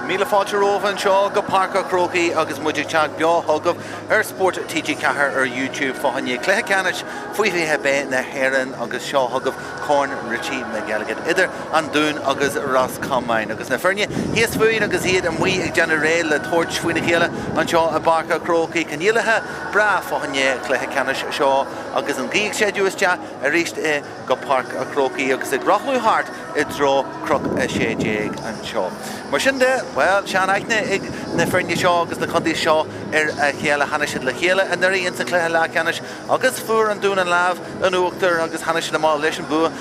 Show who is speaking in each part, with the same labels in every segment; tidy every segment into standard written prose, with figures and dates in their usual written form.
Speaker 1: Míle fáilte rómhan seo go Páirc Chrócaigh agus muidir teag beo thugam Spórt TG Cahar YouTube fáinne Cluiche Ceannais faoithe bé na Héireann agus seo thugam Ceannais Richie McElligott idir an dún agus ras Comáin agus na feirne híos fuoin agus iad an mí ag generéil le tóirt faoine chéile an seo a Páirc Chrócaigh caníalathe bra fáinne Cluiche Ceannais seo agus an gíag séúiste a ríist go Páirc Chrócaigh agus ag rathú hart I dro Croke Ceannais an seo. Mar sin de, well, sean aithne ag na feirne seo agus na condí seo a chéile haneisiid le chéile a nuirí insa Cluiche le Ceannais agus fuair an dún an láb an uachtar agus haneisiid amá leis an bua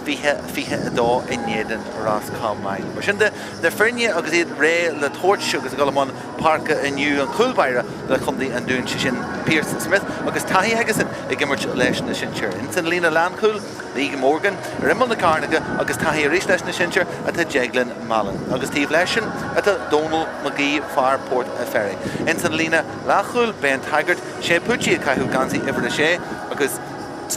Speaker 1: fiche dó I néadan ras Comáin. Mar sin de, na feirne agus iad ré le tóirt agus go amán Páirc aniu an Coolbaire le condí an dún sin Pearse Smith agus taí agasan I gimmert leis na sinseir. Insan lína Landcool, Liga Morgan, Rimmel na Carnegie agus taí a rís leis na sinseir at a Jeglin Malin agus tíh leisin at a Donal McGee far Port a Ferry. Insan lína Lachul Ben Taggart sé puchi a caiú gansaí ifir a sé agus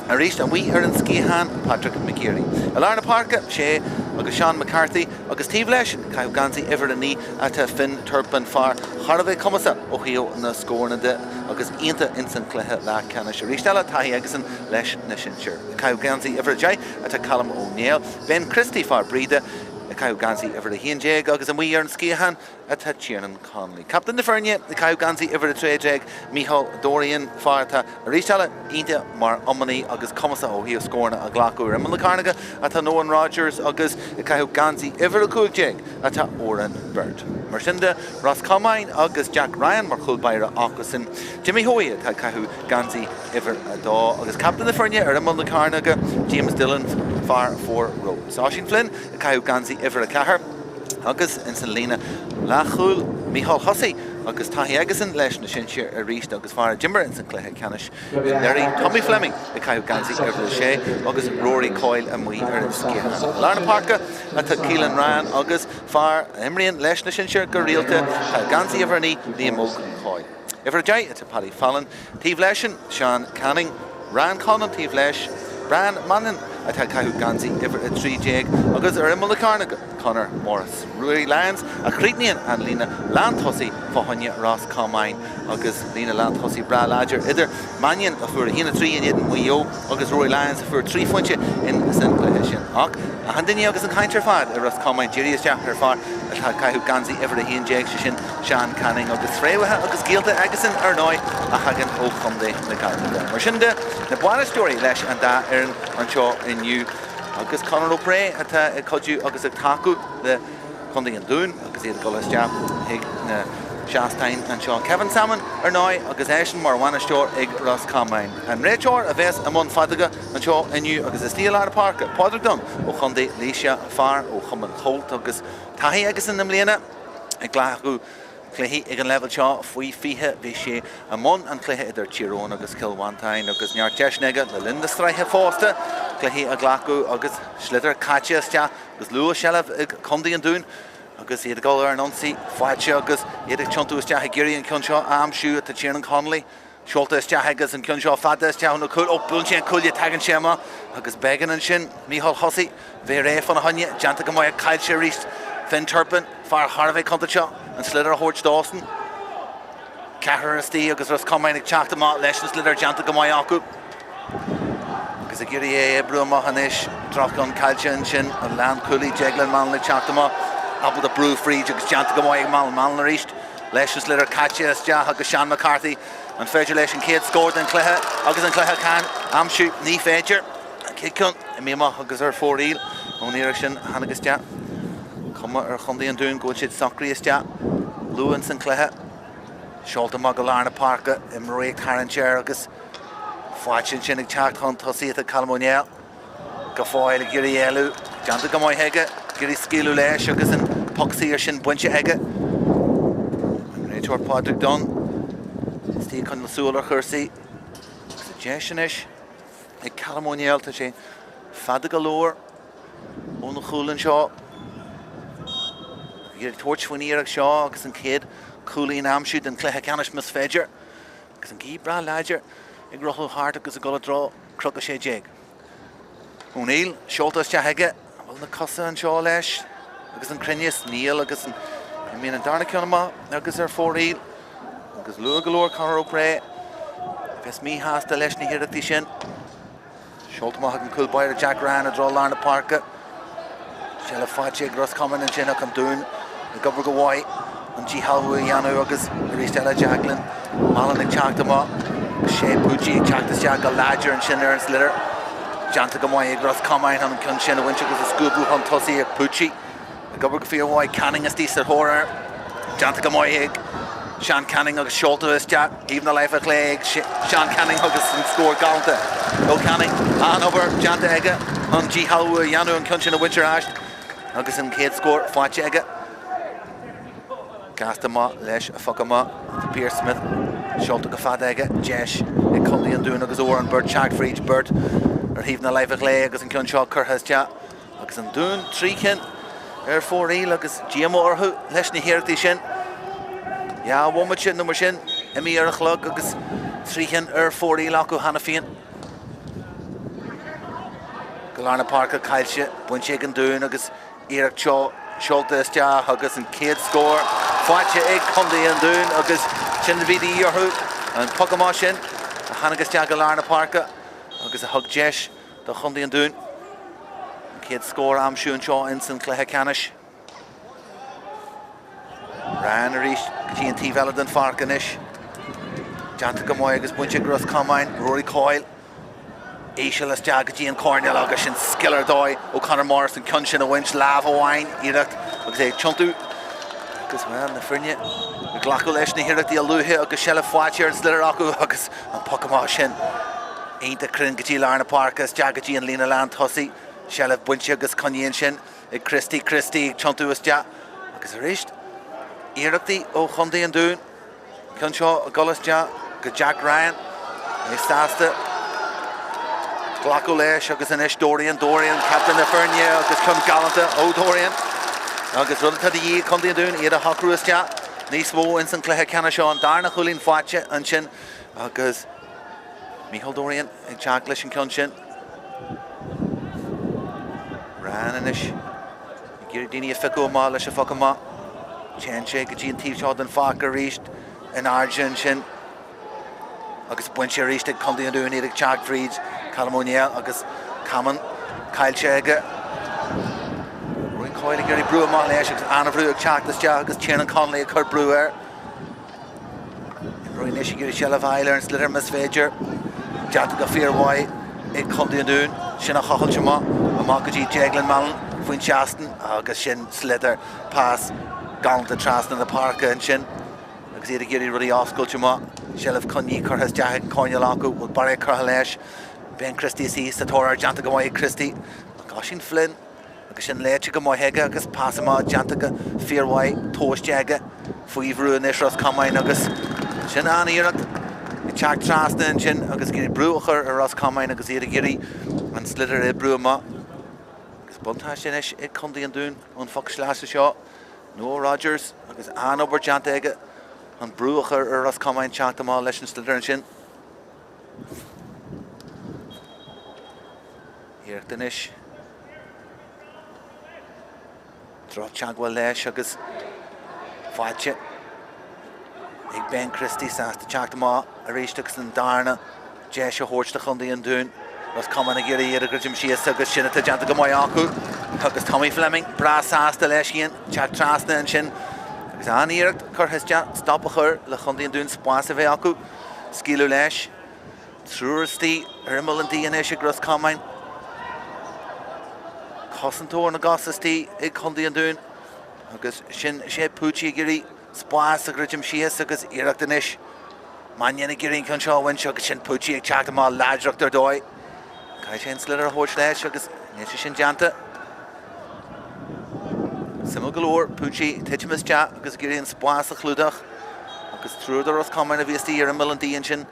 Speaker 1: a rís a wí ar an scíhan Patrick McGeary. A Larna Parka sé agus Sean McCarthy agus tíh leisin caiú gansaí ifir a ní at a Finn Turpin far Harvey Comasa ó hío na scórna de agus ionta insan Cluiche le Ceannais. A rís taí agasan leis na sinseir. Caiú gansaí ifir a jai at a Callum O'Neill. Ben Christie far Breda a caiú gansaí ifir a Hianjeg agus an wí ar an scíhan at a Tiernan Conley. Captain de Fernie, the caiú gansaí ifir a Tréjeg, Michal Dorian farta a rítala ínta mar ommaní agus comasa ó hío scórna a Glasgow Rimmel na Carnegie at a Nolan Rogers agus a caiú gansaí ifir a Cúiljeg at a Oran Bird. Mar sin de Ras Comáin agus Jack Ryan mar Coolbaire Acusin, Jimmy Hoy at a caiú gansaí ifir a dó agus Captain de Fernie ar Rimmel na Carnegie, James Dillon far 4 row. Sashin Flynn a caiú gansaí ifir a Cahar agus insan lína Lachul Michal Hussey agus taí agasan leis na sinseir a ríist agus far Jimmer insan Cluiche Ceannais. Nerí Tommy Fleming a caiú gansaí ifir a sé agus Rory Coyle a muí ar an scíhan. Larna Parka at a Keelan Ryan agus far Imrian leis na sinseir go rialta caiú gansaí ifir ní móg Coyle. Ifir a jai at a Paddy Fallon, tíh leisin Sean Canning, Ryan Conall tíh leis, Brian Manning at a caiú gansaí ifir a Tréjeg agus ar Rimmel na Carnegie Conor Morris. Rory Lyons a Chrídnian an lína Landhussey fáinne ras Comáin agus lína Landhussey bra láidir idir Manion a fuair a hína trí in iad muo agus Rory Lyons a fuair trí fointe in san Cluiche sin. Ach a handaine agus an caintear fad a ras Comáin Jirius Jack ar far a caiú gansaí ifir a Hianjeg sin Sean Canning agus fréimethe agus gialta agasan ar nói a hagan ó chumdé na Carnegie. Mar sin de na buana stóí leis an dá ar an seo inniu agus Conall O'Brien at a codú agus a tacu the chundí an dún agus iad go leis deap ag na Shastain and seo Kevin Salmon ar nói agus éisian mar bhaine steoir ag Ras Comáin. An réiteoir a bheits am fadaga an seo inniu agus is tíal ar a Páirc Pádraig Dunn ó chundé líise far ó chuman cholt agus taí agus in na mbliana ag Glasgow Cluiche ag an level seo faoi fiche bhí sé amón an Cluiche idir Tyrone agus Kilwantain agus neart deisneige le linda straithe fásta Cluiche a Glasgow agus slidir caite istea agus lua sellh ag chundí an dún agus iad go ar an onsaí fáilte agus iad ag tiontú istea ag géirí an cion seo amsú at a Tiernan Conley seolta istea agus an cion seo fada istea na cúil ó bún sé an cúile tagan séama agus began an sin Michal Hussey bhí ré fan a haine deanta go maiid cailse ríist Finn Turpin far Harvey conta seo an slidir a Hort Dawson Cahar a stí agus Ras Comáin ag teachta má leis na slidir deanta go maiid acu agus a géirí é brú machanis trach an cailse an sin an Landcoolí Jeglin Malin ag teachta má abal a brú fríd agus deanta go maiid Malin a ríist leis na slidir caite istea agus Sean McCarthy an féidir leis an céad scóir an Cluiche agus an Cluiche can amsú ní féidir céad cún I míach agus ar fóríl ó níir sin hanagus tea Cuma ar chundí an dún go siad sacrí istea Luan san Cluiche seolta má go Larna Parka I mréocht Haranchair agus fáitin sin ag teacht chun tosaí a Callum O'Neill go fáil ag gurí eilú deanta go maiid heige gurí scílú leis agus an poxí ar sin buinte heige an réiteoir Pádraig Dunn tí chun na súla chuirsaí agus a déisianis ag Callum O'Neill tá sé fada go leor ó na chúlann seo Ag tóirt fuiníar ag seo agus an céad cúlaín amsúd an Cluiche Ceannais mis féidir agus an gí bra láidir ag rothú hart agus a go drá Croke Ceannais. O'Neill seolta istea heige bhfuil na cosa an seo leis agus an crinne Níl agus an I mean, in Darna Cunama, agus Foreel, agus Lua Galore, Conor O'Prey, Ves me has the Leshni here at the Shin. Schultmach and Kulbayer, Jack Ryan, and draw Larna Parka. Shella Fache, Gross Common, and Jenna I'm doing the Governor Gawai, and G. Halway, Yano, Agus, Ristella Jacqueline, Malin and Chaktama, Shea Pucci, Chaktas Jack, Ladger, and Shinner and Slitter. Janta Gamoy, Gross Common, and Kunshin, and Winchuk was a Scoobu on Tossi, Pucci. The Governor Gawai, Canning, a decent horror. Janta Gamoy, Sean Canning, Agus Sholta, Jack, even the life of Clay, Sean Canning, Agus, and score Galta. Go Canning, on over, Janta Ega, on G. Halway, Yano, and Kunshin, and Wincher Ash. Agus and Kate score, Fache Ega. Gastama, Lesh, Fuckama, Pierce Smith, Sholta Gafadega, Jesh, and Cundy and Doon, Agus Oran, Bird, Chag for each bird, or even the life of Clay, Agus and Kunshaw, Kurhas Chat, Agus and Doon, Treekin, 4E, Agus GMO or who, Leshni here at the Shin. Yeah, one much in the machine, Emmy or a clog, Agus Treekin, 4E, Laku Hanafian. Galarna Parker, Kyleshe, Bunchig and Doon, Agus Eric Shaw. Sholta Stia, Agus and Kate score. Fache Egg, Cundy and Doon, Agus Chinvidi Yerhu, and Puckamashin, Hanagas Jagalarna Parka, Agus a Hug Jesh, the Cundy and Doon. Kate score, Amshu and Shaw, Instant Clehacanish. Ran Arish, GNT Veladon Farkanish. Janta Gamoy, Agus Bunchig Gross Comáin, Rory Coyle. Aisha Jagaji and Cornell Agus and Skiller Doy, O'Connor Morrison, Kunshin, a Winch, Lava Wine, Irak, Agus Chuntu, Agus man, the Fernia, the Glacko Leshni here at the Aluhe, Agus Shella Fwatcher and Sliteraku, Agus and Puckamashin. Ain't the Kringaji Larna Parkas, Jagaji and Lena Land Hussy, Shella Bunch Agus Kunyanshin, Christy, Chuntu is Ja, Agus Risht, Irak the O'Hundy and Doon, Kunshaw, Gullis Ja, Jack Ryan, Nistasta. Glacko Lesh, Agus and Ish Dorian, Captain the Fernia, Agus Cum Gallanta, Dorian, Agus Run to the Ye, Cundy and Doon, Eda Hockrus Ja, Nismo, Instant Clehacanish, Darna Hulin Fache, and Shin, Agus Michael Dorian, and Chaklish and Kunshin. Ran and Ish, Girdini Fico Ma, Lesha Fokama, Chenche, Gajin T. Shot and Faka reached, and Arjun Shin. Agus Buncher reached it, Cundy and Doon, Eric Chag Freeds, Calamoniel, Agus Common, Kyle Chega, Ruin Coyle, Gary Brewer, Montlesh, Anna Brewer, Chaktas Jag, Agus Chen and Conley, Kurt Brewer, Ruin Nishi, Gary Shell of Eiler, and Slitter, Miss Vager, Jataga Fear White, Cundy and Doon, Shinna Hochel Chama, Amakaji, Jaglin Malin, Fuin Shaston, Agus Shin, Slitter, Pass, Gallant and Traston, the Parka and Shin, Agus Eda Giri Ruddy off School Chama, Shell of Cunny, Kurhas Jahek, Cornelaku, with Barry Kurhalesh. Ben Christie see Satora Janta Gamoy Christie Goshin Flynn Goshin Leche Gamoy Hega Agus Passama Jantaga Fear White Toast Jaga Fuivru and Ishros Comáin Agus Shin Anna Irak Chak Traston Shin Agus Giri Brucher Ross Comáin Agus Ida Giri and Slitter Bruma Agus Buntashin Ish Cundy and Doon on Fox Slash Shaw No Rogers Agus Anna Ober Jantega and Brucher Ross Comáin Chantama Leshin Slitter and Shin Here Danish Trot Chagwell Lesh Agus Fache Big Ben Christie Sass to Chaktama Arish and Darna Jesha Horch the Cundy and Doon Ross Comáin a Giri Iragrim Shias Agus Shinna to Janta Gamoyaku Agus Tommy Fleming Brass Sass to Leshian Chak Trasna and Shin Agus Annie Irak Kurhas Jat Stop her Le Cundy and Doon Spwasa Veaku Skilu Lesh Truersti Hermel and Dianish Gross Comáin Cossentor na Gossasti, Cundy and Doon, Agus Shin Shed Pucci Giri, Spas, a Grijim Shias, Agus Irak Danish, Manyan Giri Kunshaw, when Shug Shin Pucci, Chakama, Ladruk their doy, Kaishan Slitter, Horch Lash, Agus Nishishin Janta, Simulgalore, Pucci, Tichimus Chat, Agus Giri and Spas, a Cludach, Agus through the Ross Comáin of Yesti, and Milandi and Shin,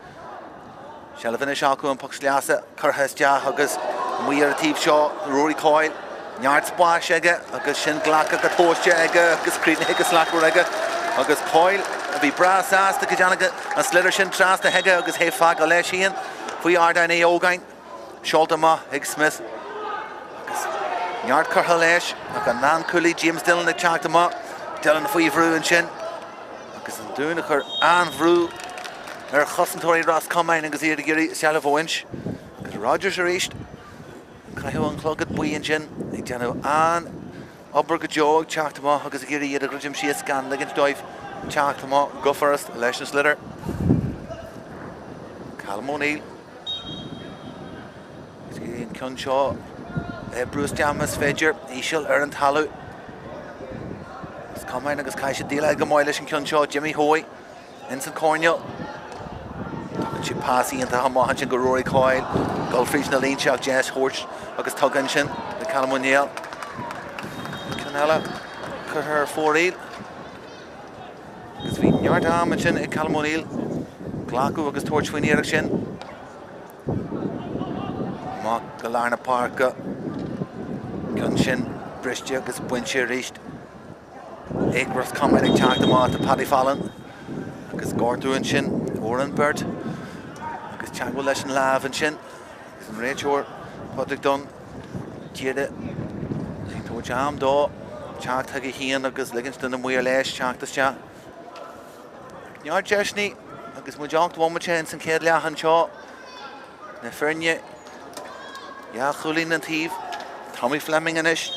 Speaker 1: Shalvinish Alku and Puxliasa, Kurhas Ja, Agus, Muir Teef Shaw, Rory Coyle. Yard Splash Ega, Agus Shin Glacka, Katosha Ega, Agus Cretan Hickas Lacker Ega, Agus Coyle, Be Brass Ass, the Kajanaga, and Slitter Shin Tras, the Hega, Agus Hefag Aleshian, Fuyardan Eogain, Sholtama, Hig Smith, Agus Yard Kurhalesh, Aga Nan Cooley, James Dillon, the Chaktama, Dylan faoi bhrú an sin. Agus an dúna chur an bhrú chosantóirí Ross Comáin agus iad géirí sealamh óinch. Agus Rogers a ríist. Caiú an clogad buí an sin. Ag déanú an obair go jog teachtamá agus géirí iad a grúdim sios gan ligint dóibh teachtamá go first leis na slitter. Callum O'Neill. Is géirí an cion seo Bruce Jamas féidir íseal ar an talú. Is Comáin agus caiise díla go máil leis an cion seo Jimmy Hoy in san córneal. Si pásí anta hamáhan sin go Rory Coyle, Golfrís na lín seach Jess Horch agus tugan sin na Callum O'Neill. Conall chur her fóréil. Agus bhí neart am sin i Callum O'Neill. Ghlacu agus tuairt faoin éireach sin. Má go lárna Páirc gun sin briste agus buinte ríist. Éagras Comáin ag teach amá a Paddy Fallon agus Gordúin sin Oran Bird. Teagú leis an láb an sin. Agus an réiteoir Padraig Dunn tíide tú team dó teach ag híon agus ligint na muir leis teachtas te. Neart deisní agus mu deacht bhhaimite in san céad leathan seo na Ferne Chulín an tíomh Tommy Fleming inis.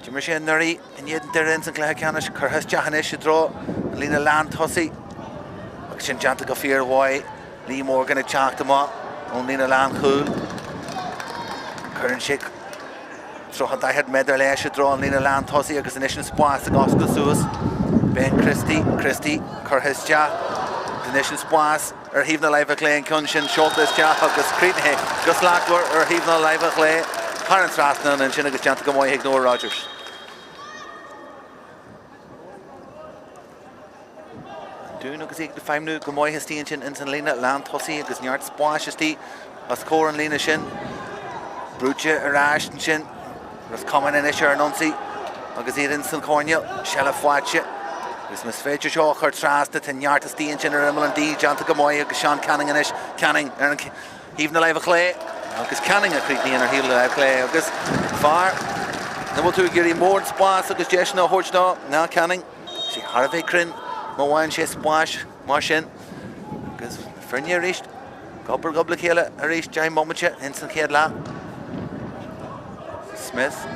Speaker 1: Jimmer sé nuirí in iad deir san Cluiche Ceannais churthas deachanis i dro an lína lean tosaí. Agus sin deanta go fíorháid Lee Morgan ag teach amá ón lína lean chúl. Churann sic trocha daithid meidir leis i dro an lína lean tosaí agus inis an spáis ag oscail suas. Ben Christie churthas deach inis an spáis ar híomh na laibh lé an cion sin seoltas deach agus críthe gus láchhar ar híomh na laibh lé thar an trasna an sin agus deanta go máid ag Noah Rogers. Dún agus ag de feimnú go máid histíonn sin in san lína lean tosaí agus neart spáis istí as cór an lína sin. Brúte aráist an sin ras Comáin inis ar an nonsaí agus iad in san córneal sealamh fáilte. Agus mas féidir seo chuir trasta tá neart istíonn sin ar imil an dí deanta go máid agus Sean Canning inis. Canning ar an híomh na laibh lé agus Canning a chrítíonn ar híomh na laibh lé agus fear. Na bhfuil tú géirí mór spáis agus deis na thuirt ná Canning. Sí Harvey Crin má bhain sé spáis mar sin. Agus Ferne a ríist. Gobal chéile a ríist deim momente in san céad lá. Smith.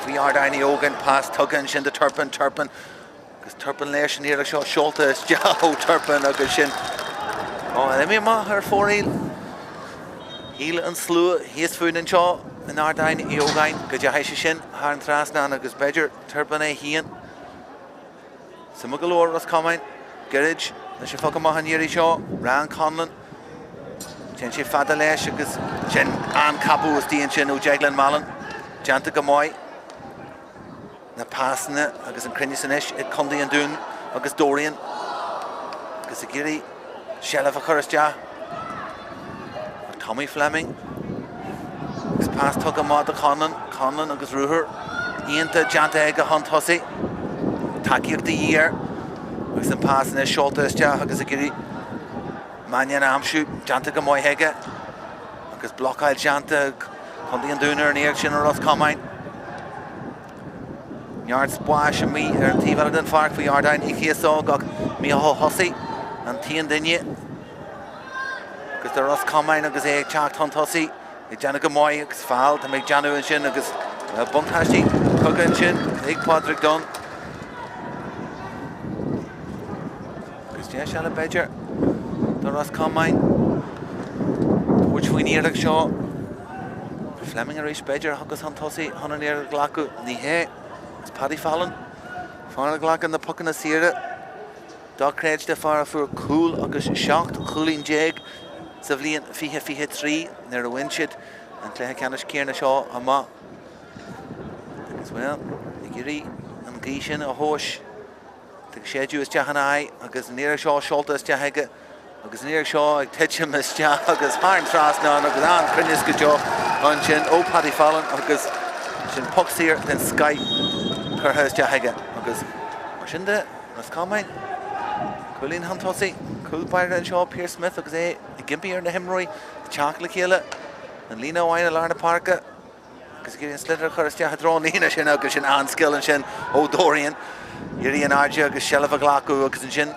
Speaker 1: Bhí ardainní ógan pás tugan sin de Turpin. Agus Turpin leis sin éireach seo seoltas deó Turpin agus sin. Ó mí má ar fóréil. Híle an slú híos fuin an seo an ardainní ógain go dehéise sin thar an trasna agus beidir Turpin é híon. Sama go leor Ross Comáin, Gerridge, na sé foca maithan éirí seo, Ryan Conall. Sin sé fada leis agus sin an capú is tíonn sin ó Jeglan Mallon. Deanta go máid. Na pásanna agus an crinne san isis i Condaí an dún agus Dorian. Agus a géirí sealamh a churas deach. Tommy Fleming. Agus pás tug amá a Conall agus Rúthar. Íonta deanta ag a hon tosaí. Takeíocht the year. Agus an pásanna seoltas deach agus a géirí Manian amsú deanta go máid heige. Agus blocail deanta Condaí an dún ar an éag sin ar Ross Comáin. Neart spáis an mí ar an tíomh den Páirc faoi ardain ichéasá gach mí a hosaí an tíon duine. Agus ar Ross Comáin agus é ag teacht hon tosaí ag deanna go máid agus fáil tá méid deanú an sin agus buntáistí tugann sin ag Padraig Dunn. Agus de se le beidir do Ross Comáin. Tuairt faoin éireach seo. Fleming a ríis beidir agus an tosaí hon an éireach ghlacu ní hé. It's Paddy Fallon. Fána ghlac an na pucan na siire. Dá créid de fara fuair cúil agus seacht chúlín déag sa bhliain 2023 nar a winsead an Cluiche Ceannais céarna seo amá. Agus well, i géirí an gí sin a thóis. Tá sé dú is deachanna agus an éireach seo seoltas deachaige agus an éireach seo ag titim is deach agus thar an trasna agus an crinnis go deo an sin ó Paddy Fallon agus sin pucsaír den Sky churthas deachaige agus mar sin de Ross Comáin Culín han tosaí cúil Páirc an seo Pearse Smith agus é i gimpí ar na himróí teach le chéile an lína óháin a lárna Páirc agus gé slitter chuiste hadrón lína sin agus sin an skill an sin ó Dorian. Irí an áide agus sellh ghlacu agus an sin.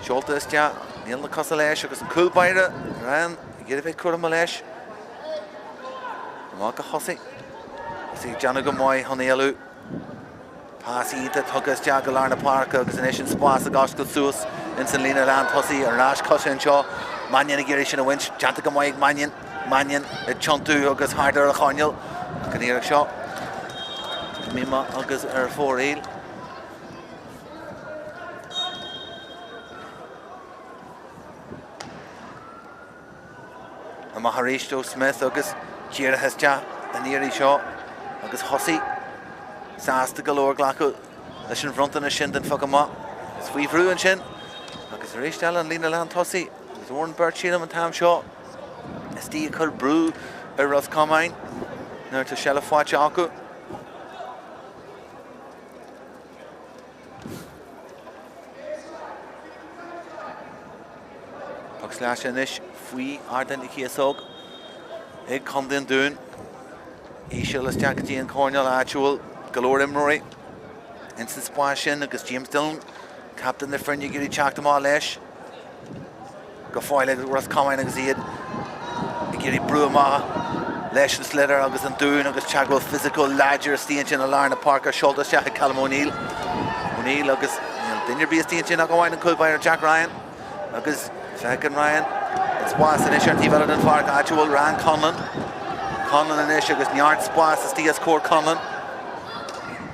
Speaker 1: Seolta is tea, níl na cosa leis agus an cúlbaire ran gé bheith cuam leis. Má go hosaí. Sí Jana go mai honéalú. Pasínta tugus tea go lár na Páirc agus in sin spás a gas go suas in san lína land hosaí ar rás cosa an seo. Manian a géirí sin a winch, Janta go mai ag Manian i chontú agus hardar a cháineal. Go níar seo. Mima agus ar fóréil. A Maharishto Smith agus Gira Hestia a Neri Shaw agus Hossi Sasta galore glacu leis an frontan a sin den fagama Sweefru an sin agus Ristal an Lina Land Hossi agus Warren Birchillam an Tam Shaw Esti a Brú ar Ross Comáin nuir to Shella Fáte acu Slash inis fui arden I Chiasog ag Condon Dún Ishil is Jackety and Cornell actual galore Imrory Instant Splash in agus James Dillon Captain the friend you get chacked them all lesh go foil ag Ross Comáin agus iad I get Bruma lesh and Slither agus an Dún agus chagwell physical ladger station a Larna Parker shoulders Jack Callum O'Neill agus dinner be a station a go wine and cool by Jack Ryan agus second Ryan it's Spas in Isher T-Valley and Páirc actual ran Conall in Isher agus Niart Spas is Diaz Court Conall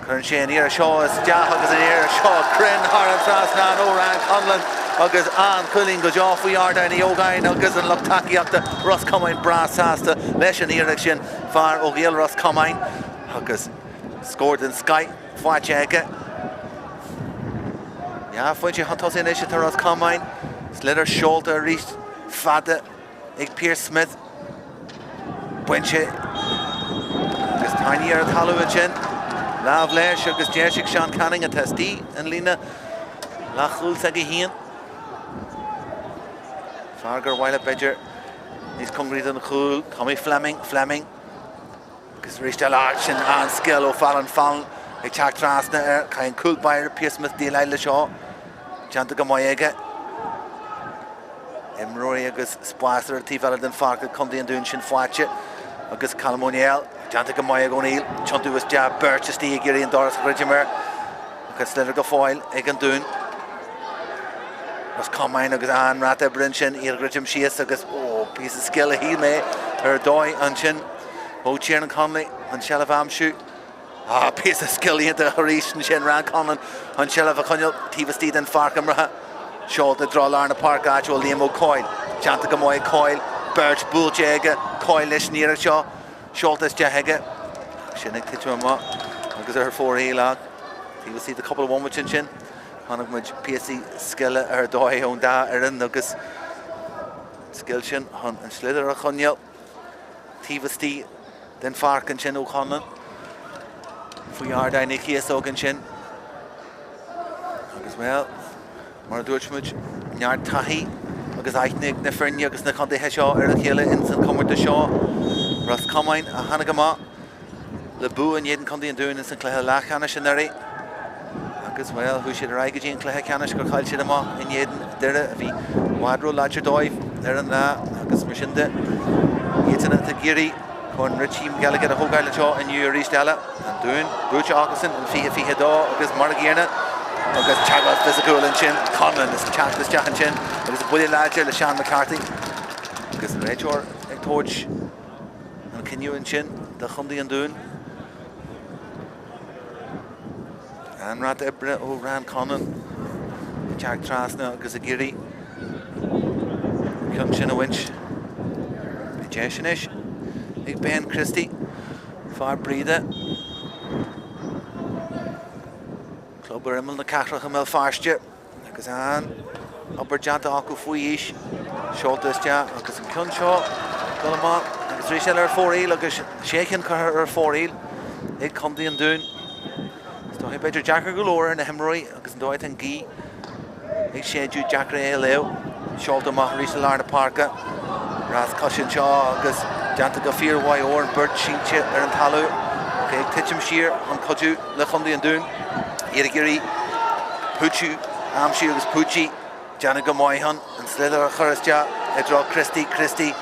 Speaker 1: Current Shane here Shaw is Jah agus in here Shaw Crin Haran Trasna no ran Conall agus an Culling goes off we are down the Ogain agus and Luchtaki up the Ross Comáin brass hasta leis an direction far O'Gill Ross Comáin agus scored in Sky Fáte yeah Fuji Hantos in Isher to Ross Comáin Slither shoulder reached Fada ag Pierce Smith Buinche agus tiny ar Halloween sin Lav leis agus Jessic Sean Canning a testí and Lina Lachul sag I hían Fargar while at Bedger he's congreed on the cool Tommy Fleming agus reached a large and skill o Fallon ag Jack Tráchtaire Cain cool buyer Pierce Smith deal le Shaw Janta go mai aige Imrory agus Spáir T-Valley den Páirc Condon Dún sin Fáte agus Callum O'Neill Janta go mai ag O'Neill Chontu was jab Birch Stí Giri and Doris Ridgemer agus Slither go foil ag an Dún Ross Comáin agus an Rata Bryn sin i'r Ridgem Sias agus piece of skill a hí me ar dói an sin ó Tiernan Conley an Shella Vamshu piece of skill into Harish and sin ran Conall an Shella Vaconil Tiva Stí den Páirc Amraha Shaw the draw Larna Park actual Liam O'Coyle Janta go mai Coyle Birch Bulljaga Coyle leis níar Shaw Shortas Jahega Sinnig titú ma agus ar 4 hélag He will see the couple of one within sin Hannig muid PSC skille ar dói ón da ar an agus skill sin han an Slither a chonneal Tiva Stí den Páirc an sin ó Conall Fui ar da Nicky Sogan sin agus well Mar dúirtmuid neart taí agus aithnig na Frinne agus na chundaithe seo ar a chéile in san cumir de seo Ross Comáin a hanagama le bú an éidir Condon Dún in san cléthe lechanis sin airí agus well hu siad raige dín cléthe canis gur chail siad ama in éidir deire a bhí wadro láidir dóibh ar an lá agus mar sin de éitina a géirí chun Richie McElligott a thógáil seo in New Ristella an Dún búte ágasan an fihe dó agus mar géarna agus chagwell physical and chin Conall is chantas jachan chin agus a bully ladger le Sean McCarthy agus Rachor ag torch an Kinnew and chin the Condon Dún and Rat Ebre o ran Conall Jack Trasna agus a Giri Cyn chin a winch Jeshinish ag Ben Christie far Breda Clubber Immel na Cachrach Mel Farstje agus an upper Janta acu fui ish Shortas ja agus an Cyn seo Gulama agus Rishel ar 4 agus Shaken ar 4 ag Condon Dún Stohi better Jacker galore in the Hemroy agus an dóid an Gee ag Shedu Jacker leo Shorta ma Rishel Larna Parka Ras cushion Shaw agus Janta go fear why or bird shinche an talu. Okay, Titchum sheer on Koju le Fundi and Dune. Irigiri Puchu Amshi agus Pucci Jana go Moyhan and Slither Churistja Edro Christie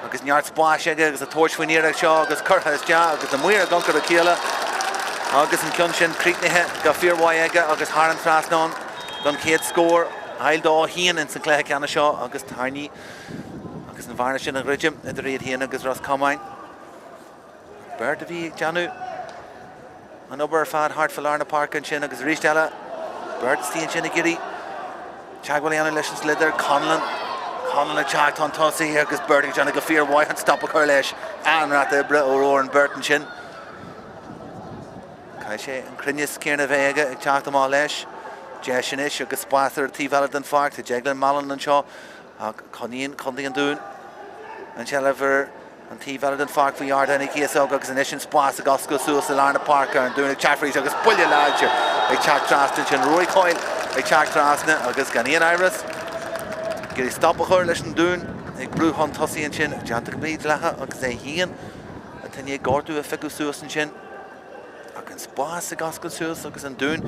Speaker 1: agus Nyart Splash agus a torch when near Shaw agus Kurhasja agus the Muir Gunker Akila agus and Kunshin Creeknehe go fear why agus Haran Frasnon Gun Kate score Heildó Hien in Sinclair Canna Shaw agus Tiny agus an Varnish in a Ridgem at the Reed Hien agus Ross Comáin Bird of E Janu an Oberfad Hart for Larna Park and Shin agus Rishtella Bird Steen Shinnagiri Chagwaliana Lishon Slither Conall a Chag Ton Tossi agus Bird Jana go fear why and stop a Curlish and rat the Brit or and Burton Shin Kaishe and Crinis Kierna Vega ag Chag them all lesh Jeshinish agus Spather T Valid and Fark to Jeglin Malin and Shaw Condi and Dune and Shelliver and T Valid and Fark for yard and KSO agus an Ishin Spas agus go Suas Larna Parker and doing a Chaffrey agus Bully Larger ag Chag Trastin and Roy Coyle ag Chag Trastin agus Ghanaian Iris Gary stop a Hurlish and Dune ag Blue Hunt Tussie and Shin Janta Beat Laha agus a Hien and then you Gordu a Figu Suas and Shin agus Spas agus go Suas agus and Dune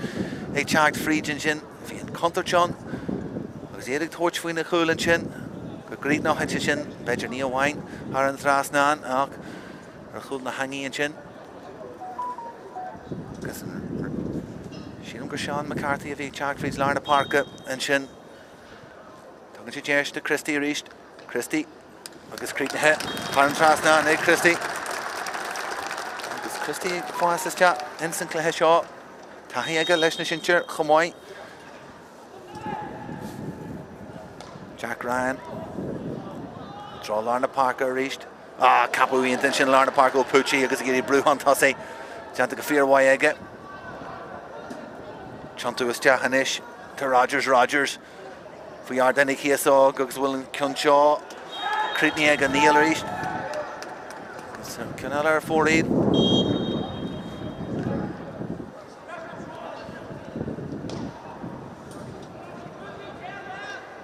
Speaker 1: ag Chag Fried and Shin Fian Conterchon agus Eric Torch Fwyn a Chul and Shin go greet no hitch Shin Bedger Nia Wine Haran Thrasnan ach ar Chul na Hangi and Shin agus Shin Sean McCarthy of Chag Fried's Larna Park and Shin talking to Jesh to Christie reached Christie agus Creek the head Haran Thrasnan ag Christie agus Christie fastest chat instant Cluiche Shaw Tahi aga leis na Shincher Comáin Jack Ryan draw Larna Parker reached Capu intention Larna Parker Pucci agus giri Brew on Tossi Janta go fear why ege Chantu is Jahanish to Rogers for yard then KSO Gugs Will Kunshaw Critney ege Neil reached so Conall 4-8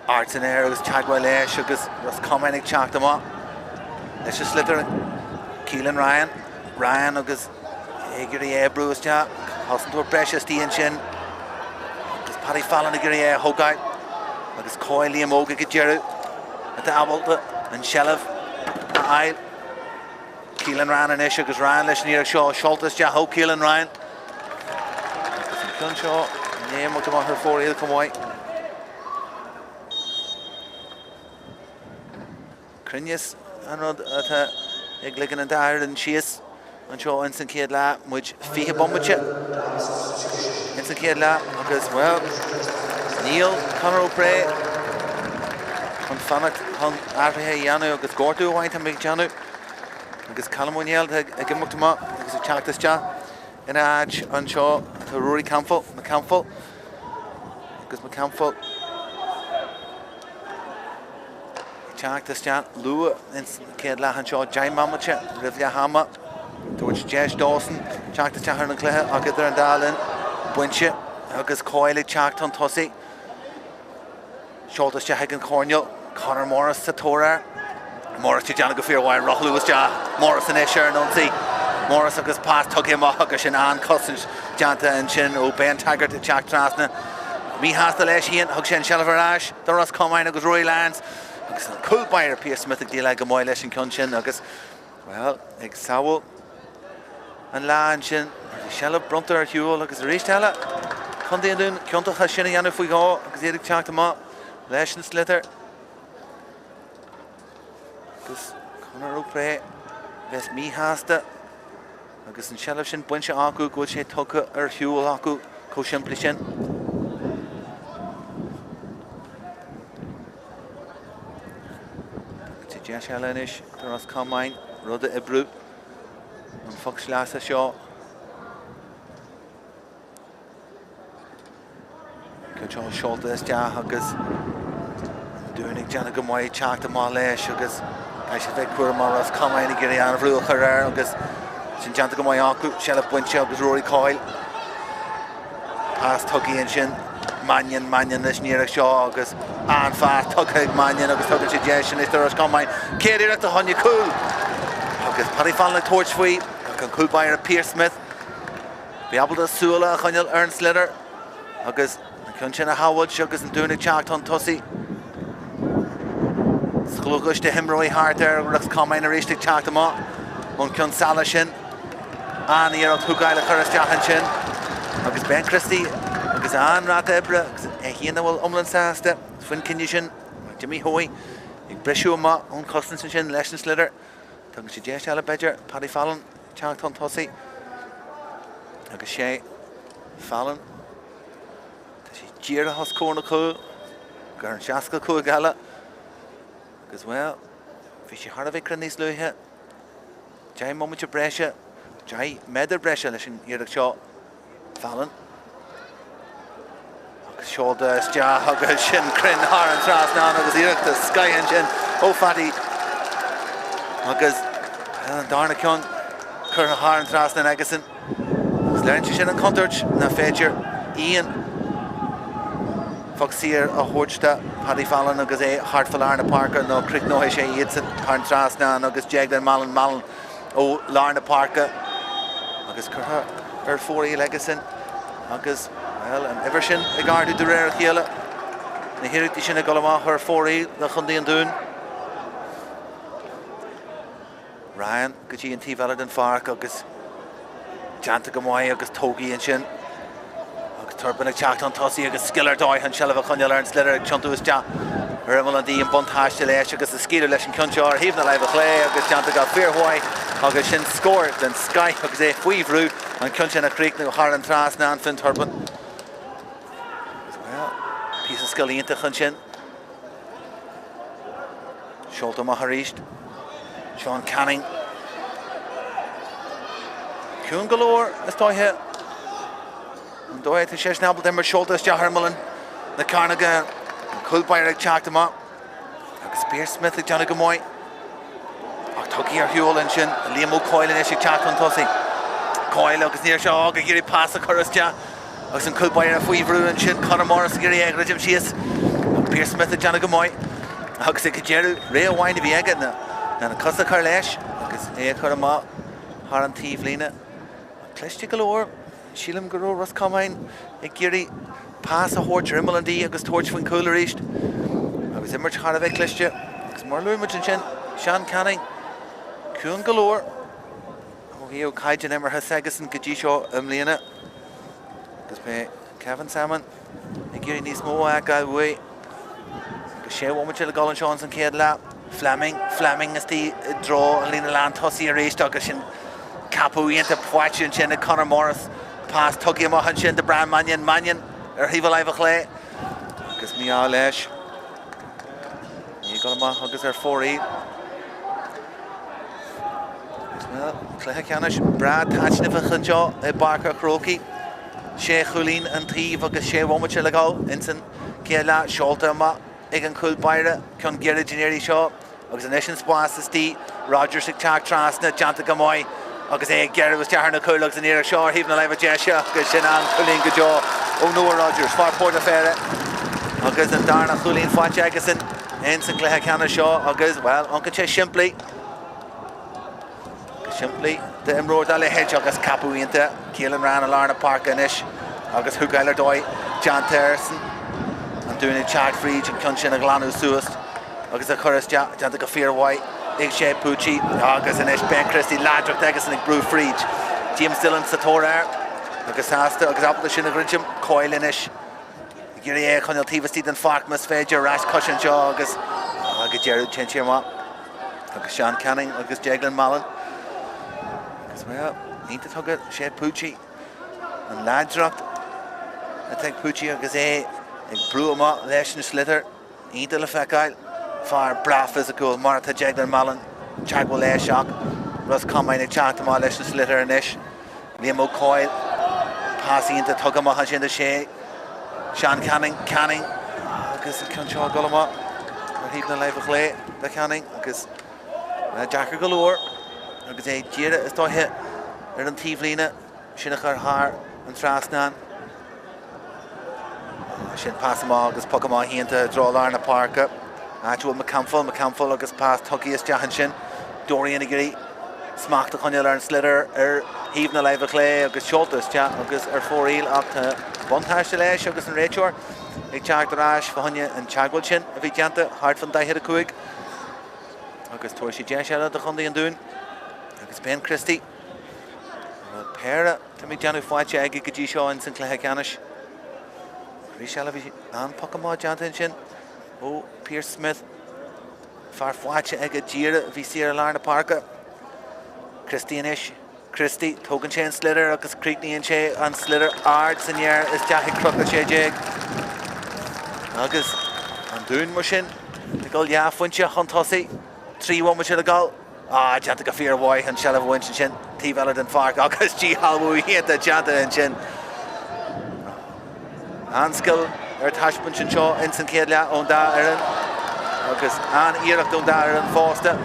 Speaker 1: Arts in air agus Chagwalesh agus was Comáin ag Chag them up. Let's just slither Keelan Ryan agus Giri Bruce ja Hoston to precious T and Shin agus Paddy Fallon Giri Hogite agus Coy Liam Oga get Jeru at the Abolta and Shelliv Aisle Keelan Ryan and Ish agus Ryan leis near Shaw Schultes ja Ho Keelan Ryan Kunshaw name of her 4 come away Crinis and Rod at Egligan and Dyer and Shees and Shaw instant kid la which Fihe Bombache instant kid la because well Neil Conor O'Prey on Fanat on Arhe Yano agus Gordu White and Big Janu agus Callum O'Neill to Gimuktama because of Chag this ja in Edge and Shaw to Rory McCampbell because McCampbell Chag this ja Lua instant kid la and Shaw Jai Mamache Rivia Hama towards Jesh Dawson Chag this ja Hurling Cluiche agus there and Darlin Bunche agus Coyle Chag Ton Tossi Shoulders to Hagan Cornell Connor Morris to Torah Morris to Jana Gafir why Roch Lewis ja Morris and Esher Nuncy Morris agus pass took him off agus in Ann Cousins Janta and Shin O Ben Taggart to Chag Trasna Mi has the Lesh Ian Hugshen Shelliver Ash the Ross Comáin agus Roy Lands agus cool buyer Pierce Smith deal like a moy Lesh in Kunshin agus well ag Sowell and Lanshin Shellif Brunter Hewell agus Rishtella Condi and Dune Kionta Hashin Yan if we go agus Eric Chag them up Lesh and Slither agus Conor O'Prey Ves Mi hasta agus an Shellif Shin Buncha Aku go she Tuka or Hewell Aku Co Shimplishin Jesh Helenish the Ross Comáin Rhoda Ibru and Fox Lassa Shaw Control Schultes ja agus doing it Jana Gamoy Chag them all lesh agus I should take Ross Comáin and Giri Anna Vrul Career agus Shin Janta Gamoy Aku Shellif Buncha agus Rory Coyle past Tuggy and Shin Mannion is near Shaw, agus an far Chrócaigh Mannion, agus tugan sé Jason is there as Comáin. Céir at the Honey Cool. Agus Paddy Fallon torch free, can cool by a Pierce Smith. Be able to Sula, Conall Ernst Litter. Agus Cunchina Howard, Shuggers and Dunic Charlton Tussie. Cluiche to him Roy hard there, Rux Comáin Richie Charlton. Cun Salashin. And here Chrócaigh Curris Jahanchin. Agus Ben Christie. Agus Ann Ratebra. He in the will Umland Sasta. Finn Kinishin. Jimmy Hoy. Brishuma. On Costinshin. Lesson Slitter. Tugan sé Jay Bedger. Paddy Fallon. Charlton Tussie. Agus sé Fallon. Gira has corner cool. Gurn Shaska cool gala. As well. Fishy Harvik in these Louis here. Jay moment of pressure. Jay Medder pressure. Listen here the shot. Fallon. Shoulders, Jah, Hugger, Shin, Crin, Haran, Tras, now, Nuggers, the Sky Engine. Oh, Fatty. Nuggers, Darnacon, Curran, Haran, Tras, and Agason. Learn to Shin and Conturch. Now, Fetcher, Ian. Foxier, a Horchta, Paddy Fallon, Nuggers, Hartful, Larna Parker, no, Crick, no, Heshe, Yidson, Haran, Tras, now, Nuggers, Jagden, Malin, oh, Larna Parker. Nuggers, Curran, 4E Legason. Nuggers. Well, and Evershin, a guard who rare Kiela. The Heritishin, a Golama, her 4E, the Hundi and Dune. Ryan, Gaji and T. Valadin Fark, August Jantagamway, August Togi and Shin. August Turpin, a Charlton Tussie, August Skiller Doy, and Shelva Conall Ernst Litter, Chuntu is Jan. Hermal and D and Buntash to Lesh, August the Skeeter Lesh and Kunchar, even the live of Clay, August Jantaga Fair White, August Shin scored, then Sky, August a Weave Root, and Kunchin a Creek, no Harlan Tras, Nan Finn Turpin. Piece of Scully into Kunchin. Sholto Maharisht. Sean Canning. Kuhn Galore, let's die here. And Doy to Shesh Nabel, Denver Sholto, Jaharmullin. The Carnagan. Cool Páirc Charlton. Spear Smith, Johnny Gamoy. Tucky or Hewell and Shin. Liam O'Coyle and Ishik Charlton Tussie. Coyle, August near Shaw, Giri pass the Currisja. Agus an Cool Páirc Fuivru and Shin, Conor Morris, Giri Egg, Jim Shees. Pierce Smith and Johnny Gamoy. Agus Kajeru, Ray Wine to be Egg now. And a Costa Carlesh. Agus Ekarama, Haran Tivlina. Cluiche Galore. Shilam Guru, Russ Comáin. Giri pass a Horch, Rimmel and D, Agus Torch when Cooler East. Agus Immerch Harvey Cluiche. Agus Marlu and Shin. Sean Canning. Kuhn Galore. Heo Kaijin Emmer Hasagas and Kajisho Umliana. Kevin Salmon, Giri Nismo, Galway, Shea Womachill, Golan Shawns and Kid Lap, Fleming is the draw, and Lena Land, Tussie, Race Duggashin, Capu into Poitch and Shin, Conor Morris, past Tuggy Mohan Shin, the Brand Mannion, or Hiva Live Clay, Gus Mia Lesh, Nicolama, Huggas are 4E. Well, Cluiche Ceannais, Brad, Hatchniff, Hunjaw, Barker, Croke. Shea Chulín and Tríomh agus Shea Womachill ago, Inson, Kiela, Sholta Ma, Egan Cool Páirc, Cun Giri Generi Shaw, agus Nation Spas is D, Rogers Chak Trasna, Janta Gamoy, agus Gary was Jaharna Cool, agus Nera Shaw, even a live of Jesha, agus Shinan, Chulín Gajo, Noah Rogers, Far Port Affair, agus and Darna Chulín Fat Jagason, Inson Cluiche Ceannais Shaw, agus, well, Uncle Che Shimply, the Imroad Alley Hedge, August Capu into Keelan Ran, Larna Park and Ish, August Hugailer Doy, John Terson, and doing a Chad Freed, and Kunchin and Glanu Suist, August the Curris, Janta Gafir White, Igshay Pucci, August and Ish, Ben Christie, Ladrick Degas and Brew Freed, James Dillon, Sathairn, August Asta, August Apple Shinagrinchim, Coyle and Ish, Giri Conall Tivasti, and Farkmas, Fager, Rash Cushion Jaw, August Jared Chinchirma, August Sean Canning, August Jaglin Mallon. Well, need to tug it, Shed Pucci and Ladrock. I think Pucci Agus Bruma, Leshin Slitter, Eater Lefecail, Far Bra Physical, Martha Jagler Malin, Chagwell Shock, Russ Comáin and Chatama, Leshin Slitter and Ish, Liam O'Coyle, passing into Tugama Hash in the Shea, Sean Canning, Agus Conchal Gullama, or he's the life of Clay, the Canning, Agus Jacker Galore. Agus Jira is to hit an Tivlina, Shinachar Har and Trasnan. Sin pass má agus Comáin hínta drá lárna Páirc. Actual McCampbell agus pass tugaí is deachan sin. Dorian i grí smacht a Conall ar an sliotar híomh na leibh clé agus seoltas agus ar fóríl ach tá buntáiste leis agus an réiteoir ag teag do ráis fahanne an teagháil sin a bhí deanta hard fan 10-5 agus tuair sí deis eile do chundaí an dún agus Ben Christie péire tá mí deanú fáilte ag go dtí seo in san Cluiche Ceannais rí se bhí an Comáin deanta sin ó Pearse Smith far fáilte ag a díire bhí si ar lárna Páirc Christie Christie tógann sé an sliotar agus críicníonn sé an sliotar ard san dhear is deach crocha sé déag agus an dún mar sin i gáil leathhainte chun tosaí 3-1 mar sin a gáil deanta go fíor bháid an sealamh bhaint sin tíbhile den Páirc agus tí halbhú héanta deanta an sin anscail ar taiispunt sin seo in san céad le ón dá ar an agus an iireacht ón dá ar an fásta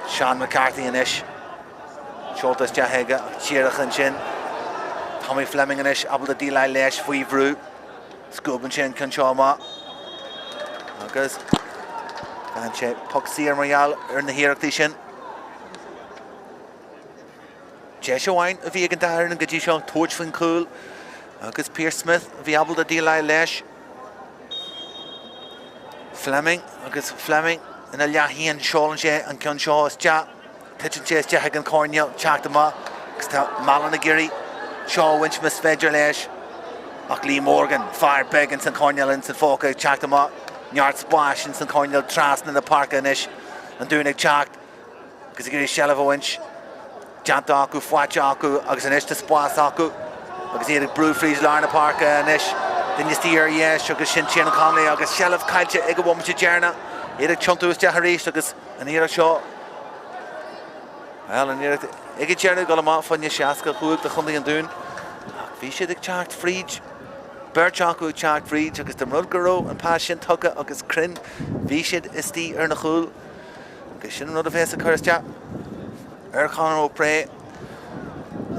Speaker 1: Sean McCarthy in ish. Seoltas deathaige tíireach an sin. Tommy Fleming in ish abal a dílai leis faoi bhrú. Scúban sin chun seo má. Agus gan sé puck sír marall ar na híireachtaí sin. Jess Owain a bhí ag an dair an go dtí seo tuairt faoin cúil. Agus Pearse Smith a bhí abal a dílai leis. Fleming in a leathíonn seolann sé an ceann seo is deach tuireann sé is deach an córneal teachta má agus tá malan na géirí seo bhaint mis féidir leis ach Lee Morgan fear began san córneal in san fóca teachta má neart spáis in san córneal trasna na Páirc inis an dún ag teacht agus i géirí sealamh bhaint deanta acu fáilte acu agus an iste spás acu agus iad ag brúfrís lárna Páirc inis den is tíar yes agus sin Tiernan Conley agus sealamh cailte ag go bhfuil dearna iad ag tiontús deach rééis agus an iad seo well an iad ag dearna go má fanne seasca chuúg de chundaí an dún bhí siad ag teacht fríd Bert acu ag teacht fríd agus do rud goró an pás sin tucha agus crin bhí siad is tí ar na chúil agus sin rud a bhés a chuiriste ar Conall ó pré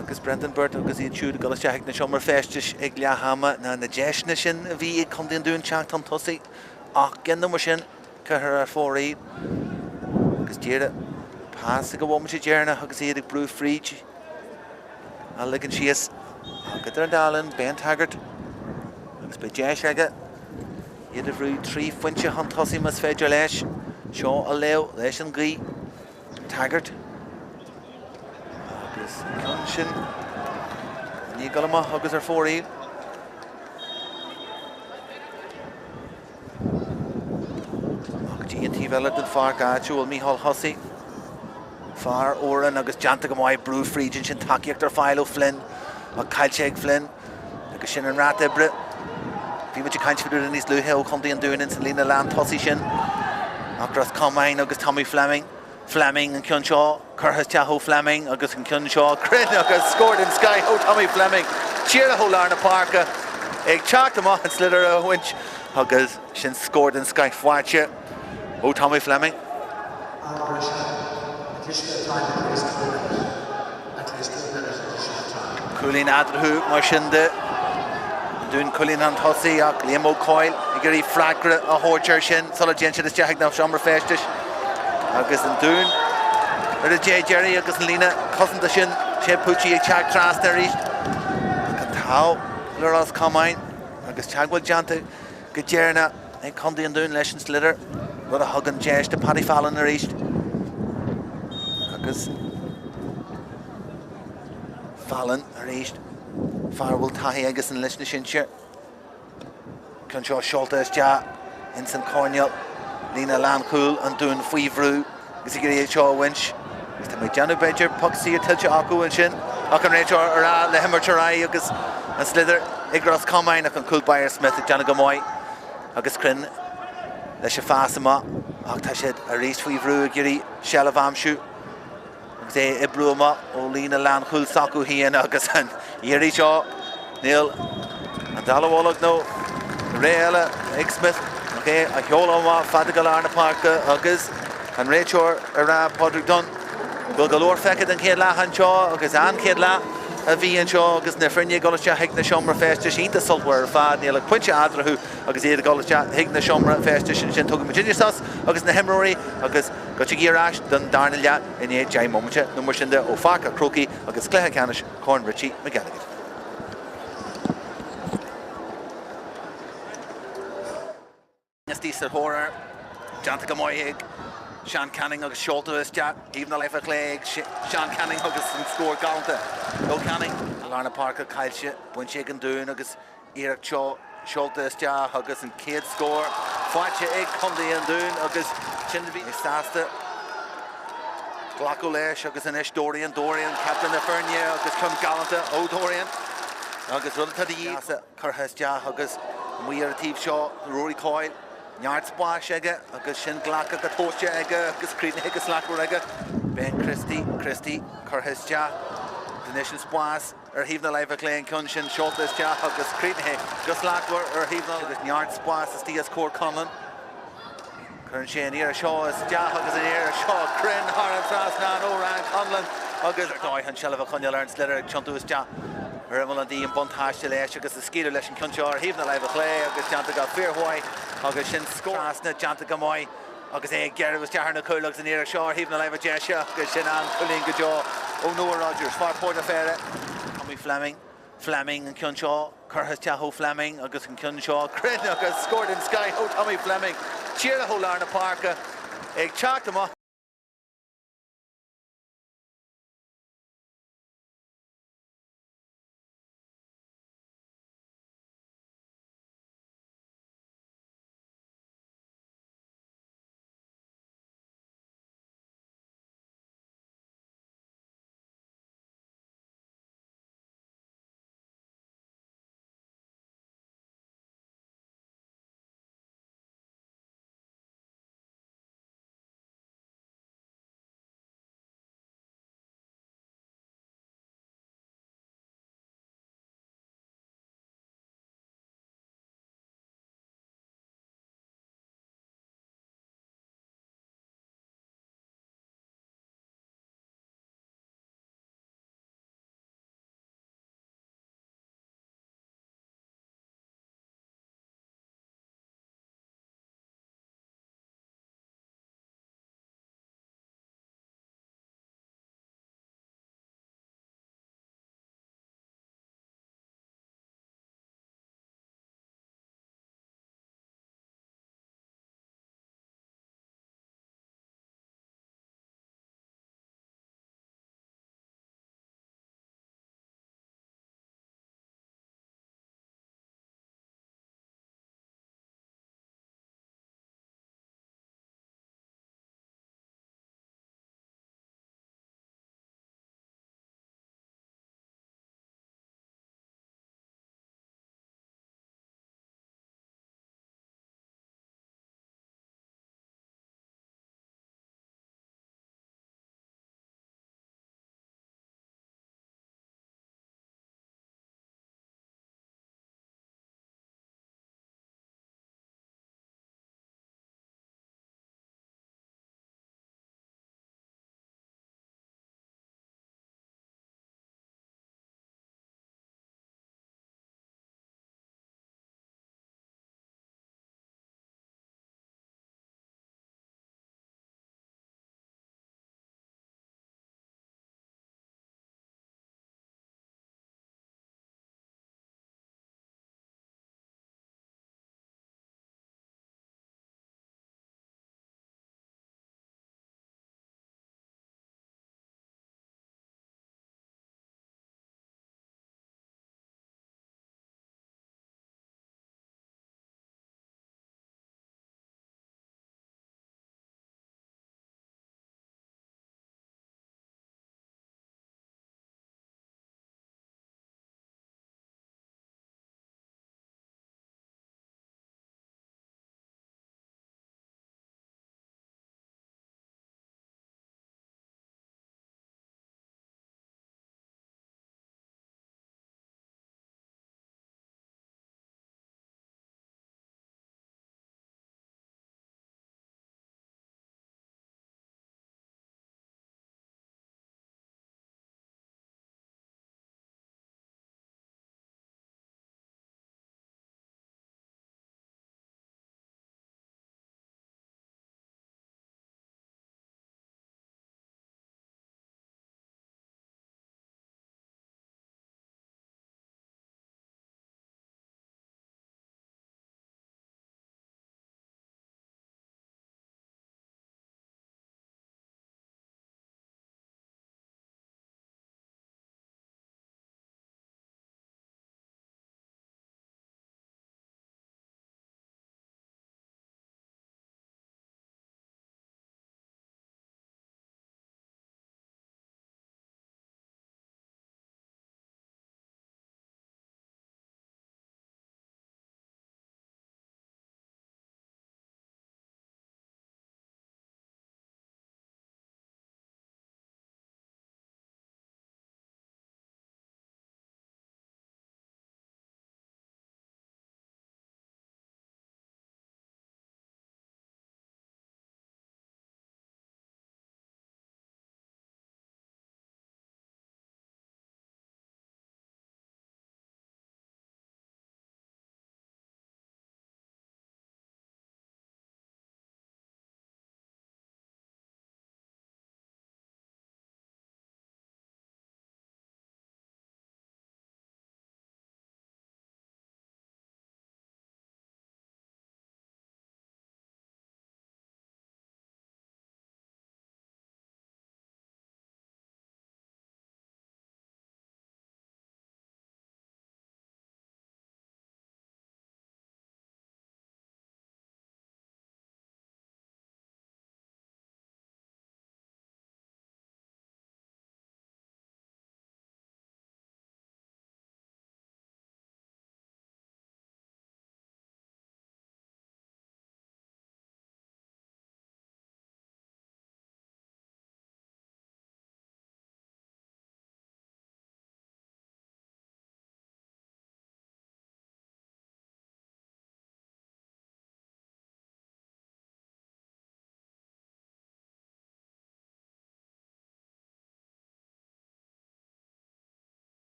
Speaker 1: agus Brendan Burt agus iad siúd go isteach na seomar festis ag leathama na deisna sin a bhí ag chundaí an dún teacht an tosaí ach gin mar sin Cahar ar fórí agus díire pás go bhfuil sé dearna agus iad ag brú fríd a ligann síos agad ar dálan Ben Taggart agus be deis aige iad a bhrú 3 foiinte an tosaí mas féidir leis seo a leo leis an gí Taggart agus ceann sin ní go amach agus ar fórí Tíbhile den Páirc áitiúil Mícheál Hussey far óran agus deanta go mhaid brú frídin sin takeíocht ar fáil ó Flynn a caiilte ag Flynn agus sin an rát ibre bhí muid caiint fiúir in níos luthe ó chundaí an dúin san lína lean tosaí sin ach ras Comáin agus Tommy Fleming an ceann seo churthas teathó Fleming agus an ceann seo crin agus scóred in Sky ó Tommy Fleming tíar a thó lárna Páirc ag teacht amach an sliotar a bhaint agus sin scóred in Sky fáilte ó Tommy Fleming. Cúlín adrathú mar sin de dún cúlín an thosaí ach Liam O'Coyle i ggurí freigra a thóirtear sin sola déan sin is deach ná seomar festis agus an dún ar a J. Jerry agus an lína cosanta sin sé pútí ag teag Tráchtaire ríist an tá le ras Comáin agus teaghfuil deanta go dearna ag chundaí an dún leis an sliotar rud a thugann déis de Paddy Fallon a ríist agus Fallon a ríist far bhfuil taithí agus an leis na sinse chun seo seoltas deach in san córneal lína lean cúil an dún faoi bhrú agus i ggurí seo bhaint agus tá mé deanú beidir puck sí a tiltte acu an sin ach an réiteoir ar le himmarteráid agus an sliotar ag ras Comáin ach an cúil Pearse Smith ag deanna go mhaid agus crin leis sé fásama ach tá siad a ríist faoi bhrú a ggurí sealamh amsú agus é ibrúma ó lína lean chúil sacú híon agus an iirí seo níl an dalabhálach nó ré eile ag Smith a cheolamá fada go lárna Páirc agus an réiteoir ar Padraig Dunn bhfuil go leor feicead an chéad leach anseo agus an chéad leach a bhí an seo agus na frinne goiste hiic na seomra féiste sínta sulhar fad níl cuinte adrathú agus iad goiste hiic na seomra féiste sin tugad Virginiasas agus na himróí agus go te gíráis don darna leat in éad deim momente nó mar sin de ó Páirc a Chrócaigh agus Cluiche Ceannais Richie McElligott. Tí sa thóir deanta go maithe Sean Canning agus Seoltas Jack even the life of Claig Sean Canning agus an scór galanta Go Canning Alarna Páirc Cailse buinte an dún agus Iarach Seoltas Jack agus an céad scór fáilte ag chundaí an dún agus Chindaví Sásta Glaco leis agus an is Dorian captain na Fernie agus chun galanta ó Dorian agus rudta dí Curthas Jack agus muir tíb seo Rory Coyle Yard splash aige agus sin ghlacha go tóiste aige agus críne agus lachúir aige Ben Christie Curthas Jack Denisian splash híomh na leibh léon chun sin Seoltas Jack agus críne agus lachúir híomh agus yard splash is tíos cór Conall chun sin ar seo is Jack agus an ar seo crin Harlan Trasna órán Conall agus dáithan sellh chuneal ar an slidir chuntas Jack Mil an dí an buntáiste leis agus a scíú leis an cunseir híomh na leibh lé agus deanta go fearhhaid agus sin scórasna deanta go maiid agus é geirh dearna na cúlagus an éar seo híomh na leibh deise agus sin an chulín go deo ó Noah Rogers far Pórta Féire Tommy Fleming an cúnseo Curthas Jack Fleming agus an cúnseo crin agus scóred in Sky ó Tommy Fleming tíar a Larna Páirc ag teacht amach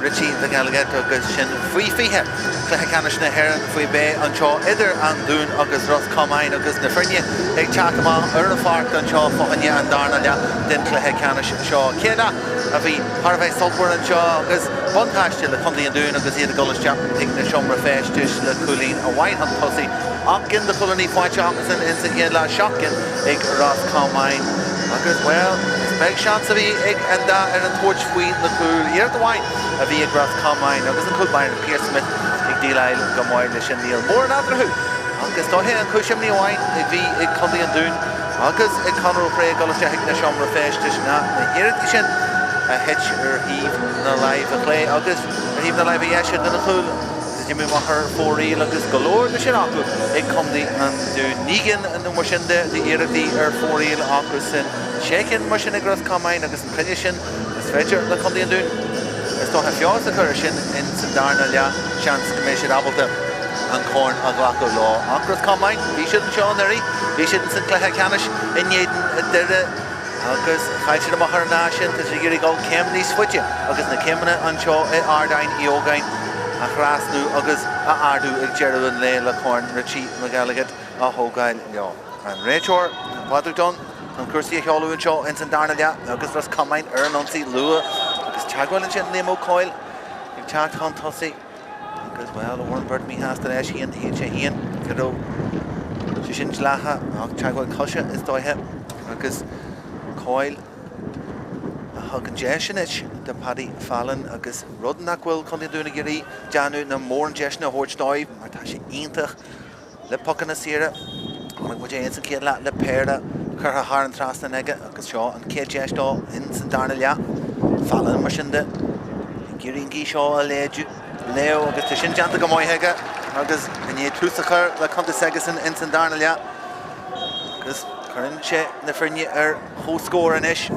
Speaker 1: Richie McElligott agus sin faoi fiche Cluiche Ceannais na hÉireann faoi bé anseo idir an dún agus Ros Comáin agus na Frinne ag teach amach ar na Páirc anseo fohanne an darna le den Cluiche Ceannais seo céna a bhí Harvey Saltburn anseo agus buntáiste le chundaí an dún agus iad a golas teap ag na siomra féistis le Coolín a bhain an tosaí ach gin de chulaní fáilte agus in sa chéad le seachcin ag Ros Comáin agus well beg chance a bhí ag enda ar an tuairt faoin na cúil iar do bhain a bhí ag Ros Comáin agus an Comáin an Pierce Smith ag dílail go maiid leis an níl mór an adrathú agus dá hé an cúisiam ní bhain ag bhí ag chundaí an dún agus ag Conall Pré golas teach na siomra féistis na hirirtí sin a het ar híomh na laibh a chlé agus ar híomh na laibh a dhéisiir na cúil Jimmy Maher fórí agus golóir na sin acu ag chundaí an dún nígan an mar sin de iirechtí ar fórí agus sin sécin mar sin ag Ros Comáin agus an crinne sin is féidir le chundaí an dún is tó fiás a chur sin in san darna le seans go mééis sé abalta an córn a ghlacha lá ach Ros Comáin bhí siad an seo airí bhí siad an san Cluiche Ceannais inéan a deire agus chaid siad amach ar ná sin tá sé gurí gáil céim níos fuite agus na céimena an seo i ardain i ógain a chrásnú agus a ardú ag Geraldin le córn Richie McElligott a thógáil leo an réiteoir Páirc an cuasaí a cheolú seo in san darna le agus Ros Comáin ar an ansaí lua agus teagháil sin lémó coil ag teach an tosaí agus well bhhain burt mí hasasta leis híon híon sé híon go sé sin leatha ach teagháil cosise is dóithe agus coil a thug an deisinis de Paddy Fallon agus rud nach bhfuil chun dúna gurí deanú na mór an deis na thuirt dóibh mar tá sé iontach le pocan na sire chunig mu éon san céad le péire chur a thar an trasna aige agus seo an céad deistá in san darna le Fallon mar sin de gurín gí seo a léadú leo agus tá sin deanta go mhaithe agus iné túsa chur le chunta segasan in san darna le agus chuann sé na Frinne ar thóscóir inis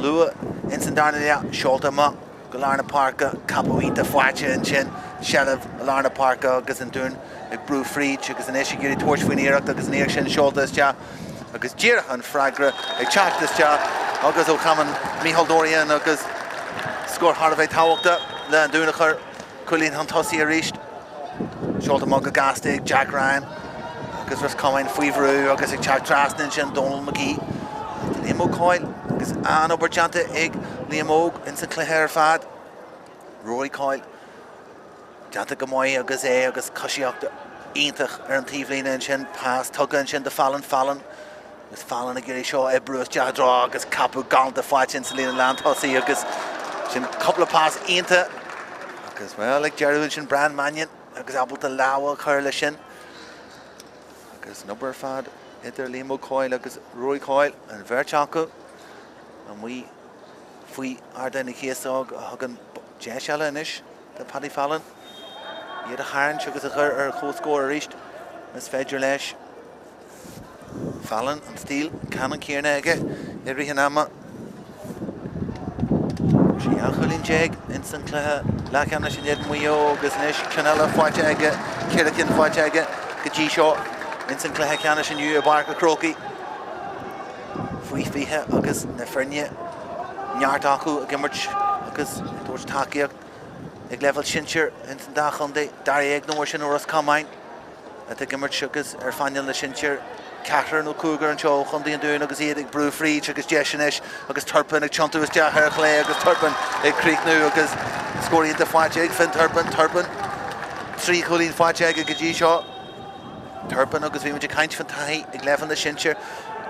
Speaker 1: lua in san darna le seolta ma go Lárna Páirc capúínta fáilte an sin sealamh Lárna Páirc agus an dún ag brú fríd agus an éisi gurí tuairt faoin iirecht agus an éag sin seolta is agus díreach an freigra ag teach is agus ó chaman Mícheál Dorian agus scór Harvey táhachta le an dúna chur Coolín an tosaí a ríist seolta má go gastaigh Jack Ryan agus Ros Comáin faoihrú agus ag teach trasna sin Donald McGee Lémó coil agus an oberjanta ag Lémóg in san cluiche ar fad Rory coil deanta go maiid agus agus cosíochta iontach ar an tíomhlína sin pás tugan sin de Fallon agus Fallon a gurí seo Bruce deadrá agus capú ganta fáilte in sa lína lean tosaí agus sin coppla pás ionta agus well ag Geraldin sin Brand Mannion agus abalta láha chur le sin agus number fad idir Lémó coil agus Rory coil an bhirteacha an mí faoi ardain na chéaság a thugan deisiala inis de Paddy Fallon iad a háann agus a chur ar chóscóir a ríist is féidir leis Fallon an stíl canan céarna aige i ríthe ama sí a chulín déag in san cluiche le ceanna sin iad muo agus inis Conall fáilte aige Cirricin fáilte aige go dtí seo in san Cluiche Ceannais sin a Páirc a Chrócaigh faoi fiche agus na Frinne neart acu a gimmert agus dúirt takeíocht ag lefuil sinseir in san dachondaí daréag nóir sin Ros Comáin a gimmert agus ar fáinneal na sinseir ceathar nó cúgar an seo chundaí an dún agus iad ag brú fríd agus deisinis agus turpan ag tiontu is deach ar chlé agus turpan ag críicnú agus scóiríonn de fáilte ag fin turpan trí cholín fáilte ag go dtí seo Turpan agus bhí muidir caint fan taithí ag lefann na sinseir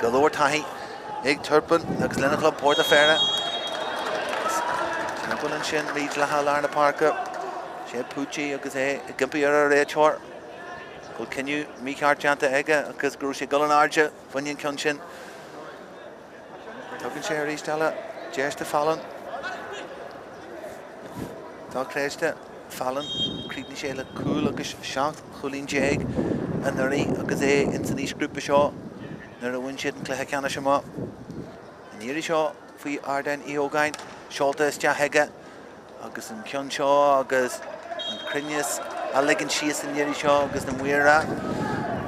Speaker 1: go leor taithí ag Turpan agus lena club Port a Ferra sin bhfuil an sin ríd le Lárna Páirc sé pútí agus é i gimpaí ar a réiteoir go cinniú mícheart deanta aige agus grú sé go an airde bhainneon ceann sin tugann sé ar rístela déiste Fallon tá chréiste Fallon críbhní sé le cúil agus seach cholín déag an nuirí agus in san níos grúpa seo nar a bhain siad an Cluiche Ceannais má an iiri seo faoi ardain i ógáin seolta is deaithe agus an ceann seo agus an crinneas a ligann síos an iiri seo agus na muire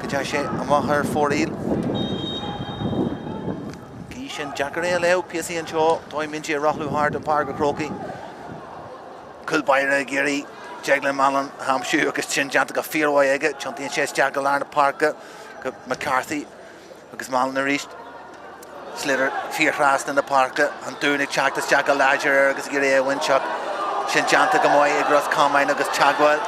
Speaker 1: go dtí sé amach ar fóríl gí sin Jack ré leo piasaí an seo dóid mintí a rathlú hard an Páirc a Chrócaigh Culbaire Giri, Jeglin Malin, Hampshire, agus Chin Janta go Fearway Egg, Chunty and Chess Jack Alarna Park, McCarthy, agus Malin reached Slitter, Fear Rast in the Park, and doing it Chak, the Jack Alager, agus Giri Winchuck, Chin Janta Gamoy, Egros Comáin, agus Chagwell,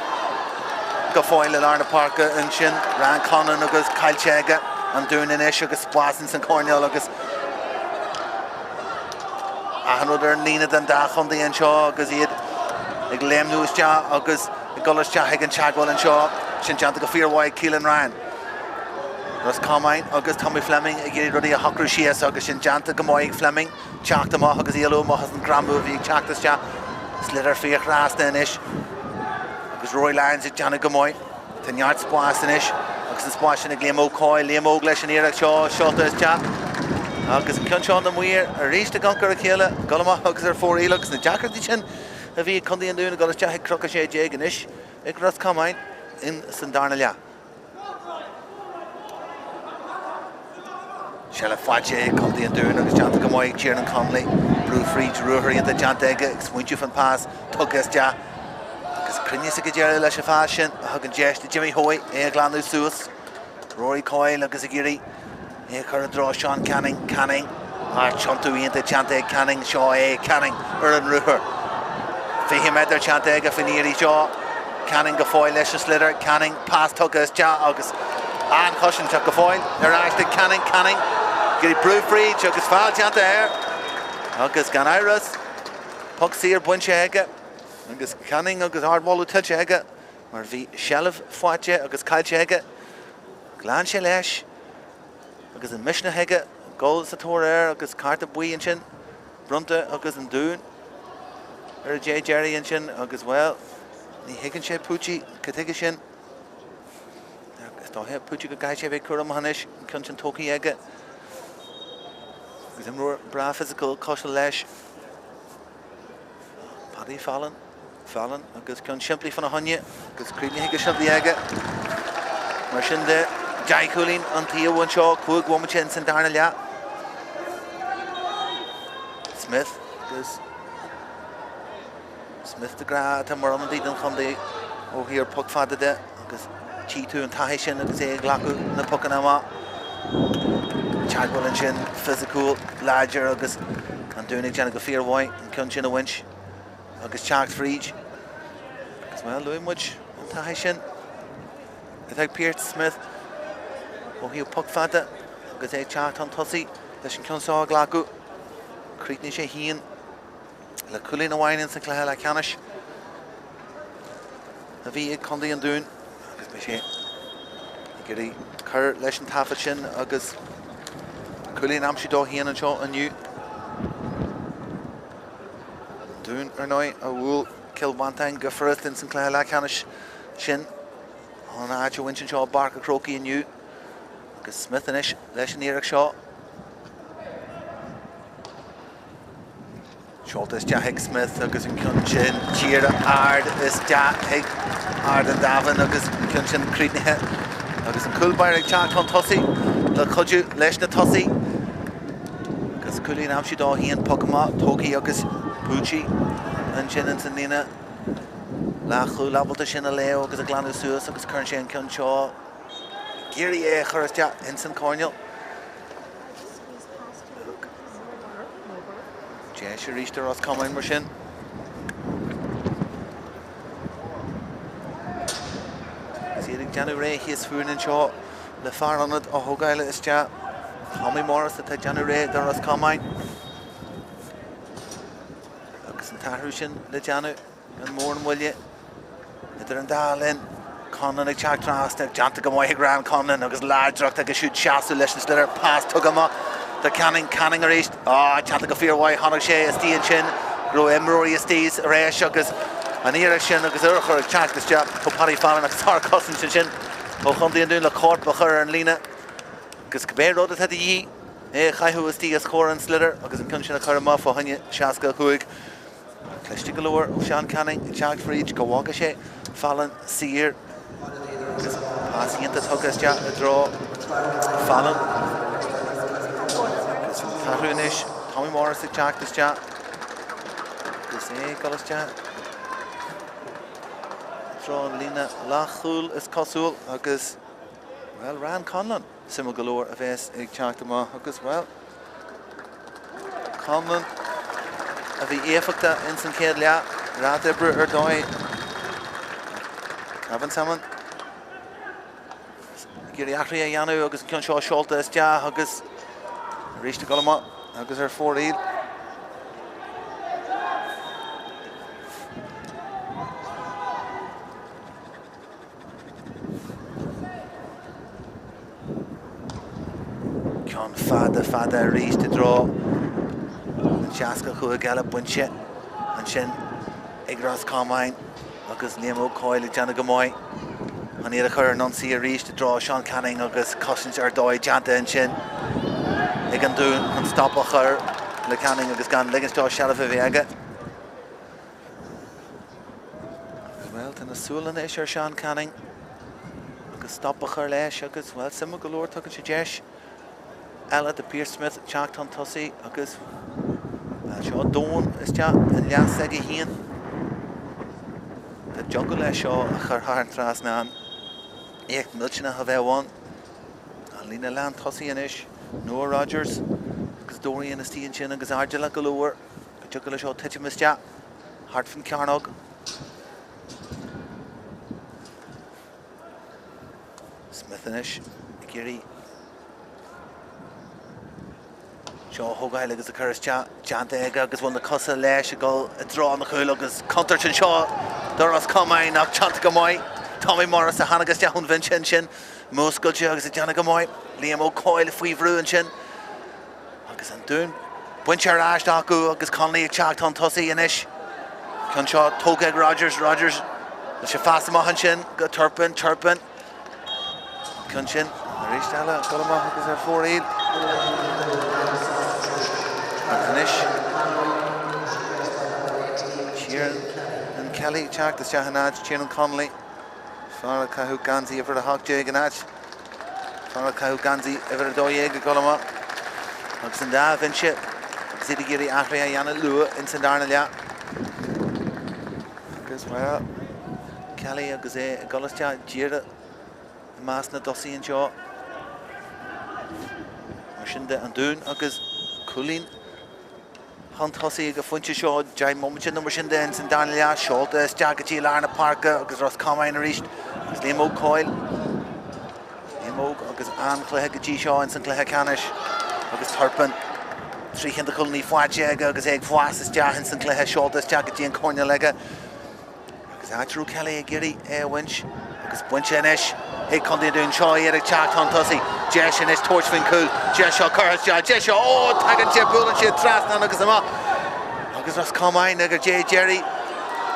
Speaker 1: Gafoil Alarna Park, and Chin, Ran Conan, agus Kyle Chega, and doing an issue, agus Spwassins and Cornell, agus another Nina than Dach on the end show, agus he had ag Liam Lewis ja, agus Gullis ja, Hagan Chagwell and Shaw, Shin Janta go Fearway, Keelan Ryan. Ros Comáin, agus Tommy Fleming, ag Giri Ruddy a Hocker Shias, agus Shin Janta Gamoy Fleming, Chakta Ma, agus Yellow Mohas and Gramu, Chaktas ja, Slitter Fear Rasta in ish, agus Roy Lyons at Jana Gamoy, 10 yards Spas in ish, agus the Spas in a Liam O'Coy, Liam O'Glish and Eric Shaw, Shota is ja. Agus Cunchon the Weir, a reach the Gunker Akela, Gulama, agus are 4 Elux, the Jacker Dichin, a V. Condi and Dune, got a Jack Crocaigh Jaganish, a Gross Comáin in Sandarnalia. Shella Fache, Condi and Dune, agus Janta Gamoy, Kieran Conley, Blue Free, Ruhari, and the Jantega, Swinchu from Pass, Tugas Ja, agus Krinisika Jerry Lesha Fashion, Huggin Jesh, the Jimmy Hoy, a Glandu Suis, Rory Coyle, agus a Giri. Here current draw Sean Canning, Chontu into Chante Canning, Shaw A, Canning, Urban Ruher. Fihim at their Chante Gafiniri Shaw, Canning Gafoil, Lesha Slitter, Canning, pass Tuckas, Ja August, and Cushion Chuck Gafoil, they're actually Canning, get it Brew Free, Chuckas Fall Chante Air, August Ganairas, Puxir Bunchega, August Canning, August Hardwall Touchega, or V. Shelf Fuache, August Kalchega, Glan Shelesh. Agus in Mishna Hege, goals at Torre, agus Carta Bui and Chin, Brunta, agus in Dune, J. Jerry and Chin, agus well, the Higgin Pucci, Katigashin, Stohe Pucci Gaiche Kuram Hanish, Kunchin Toki Ege, agus more bra physical, Koshal Lesh, Paddy Fallon, agus Kun Shimply from a Hunya, agus Creedly Higgish of the Ege, Marshinde. Jai Coolin on Theo one Shaw, Coog Womachin Sandarnalia. Smith goes Smith the Gra Tamaron didn't come the over here puck father there because Chitu and Tahishin and say Glaku and the Pukanama. Chadwell and Chin physical larger August and doing it Janica Fearway and Kunchin a winch. August Sharks for each. As well doing much and Tahishin. I think Páirc Smith. Oh, he'll puck fada, because they chat on Tussie, the Shinkunsaw Glaku, Creetney Shaheen, La Culina Wine in Sinclair La Canish, the V. Condi and Dune, because Miché, Giri Kerr Leshin Taffachin, August Culin Amshido, Hien and Shaw and you. Dune or Noi, a wool, kill one time, go first in Sinclair La Canish, Shin, on Ajo Winshaw, Barker, Croke and you. Smith and Ish, Leshin Eric Shaw. Short is Jahig Smith, August and Kunchin, Cheer Ard is Jahig, Ard and Davin, August and Kunchin, Creedney, August and Culbaire, Chak on Tussie, La Kudju, Leshna Tussie, August Culin Amshidaw, he and Pokemon, Toki, August Pucci, and Chin and Sanina, Lachu, Labalta Shinaleo, August Glandu Suis, August Kernshay and Kunshaw. Giri Khurstja, Ensign Cornell. Jesha reached the Ross Comáin machine. Seeing January, he's Furin and Shaw. The far on it, Hogaila is Ja. Tommy Morris, the January, the Ross Comáin. August and Tarushin, the Janu, and more and Willie. The Darlin. Conall ag Chak Tráchtaire, Janta Gamoy Grand Conall, agus large rock ag shoot Shasu Leshin Slitter, pass Tugama, the Canning are reached. Janta go Fearway, Honor Shea, Stee and Chin, Grow Emery Stees, Resh, agus, and here Shin, agus Urcher ag Chak this job, to Paddy Fallon, agus Sar Cousin Chin, to Hundi and doing the court, Bachur and Lena, agus Caber Road had the Yee, Chaihu Stee as Cor and Slitter, agus in Kunchin a Karama for Hunya, Shaska Huig, Clishti Galore, Sean Canning, Chak for each, Gawakashe, Fallon, Seer. Passing into Tuckas Jack, the draw, Fallon, Tarunish, Tommy Morris, the Jack, this Jack, this Gullis Jack, draw Lena Lachul is Cosúil agus well ran Conall Simul galore a bheits ag teachtamá agus well Conall a bhí éifeachta in san céad lea rád ibre ar dóid Cavan saman Giri achri a dhéanú agus ceann seo seolta is de agus ríiste golama agus ar fór iad Fada rís de draw an seasca chuig eile buinte an sin ag ras Comáin agus Liam O'Coyle ag Jana Comáin an iad a chur nonsaí a rís de draw Sean Canning agus cosint ar dóid Janta an sin ag an dún an stop a chur le Canning agus gan liggins dó sealah a bhéige well tan na súlan is ar Sean Canning agus stop a chur leis agus well simú golóir tugann sé deis Ella de Pierce Smith teacht an tosaí agus seo dón is te an leas ag a híon Tá jogga le seo a chur thar an trasnán écht miltena a bheith an lína lean tosaí inis Noah Rogers agus Dorian is tíon sin agus Ardila galúir go jogga le seo tiite miste hart fan cearnog Smith inis Giri Seo thugail agus a churas Janta ag agus bhfuil na cosa leis a go a drá na chuil agus contart sin seo doras Comáin ach Janta Comáin Tommy Morris a hanagas deann Vincent sin Múscailte agus a Jana Comáin Liam O'Coyle faoi bhrú an sin agus an dún buinte ar áist acu agus Conall ag teacht an tosaí inis chun seo tóg ag Rogers le sé fas amach an sin go turpin chun sin a ríist eile golamach agus ar fór iad Finish. Kieran and Kelly check the Shahanaj, Kieran Connolly. Farah Cahu Ganzi over the Hawk Jig and Atch. Farah Cahu Ganzi over the Doyeg Golama. Oxenda Vinci. Zidigiri Ahria Yana Lua in Sandarnalia. Because well Kelly Agaze Golastia Jira Masna Dossi and Shaw. Mashinda and Dune Agus Coolin. Han tosaí go funte seo Jai Momchin na mar sin den san Daniel Seolta is Jagatí Larna Páirc agus Ros Comáin a ríist agus Liam O'Coyle agus an Cluiche go dtí seo in san Cluiche Ceannais agus turpin tríchan de chulnaí fáide agus ag fás is deach in san Cluiche Seolta is Jagatí an Cornell leige agus átrú Kelly a Giri winch agus buinte inis ag chundí dún seo iad ag teacht an tosaí Jesh inis torch fin cool Jesh seo churas Jesh seo tagan sé búlan sé trasna agus amach agus Ros Comáin agus Jerry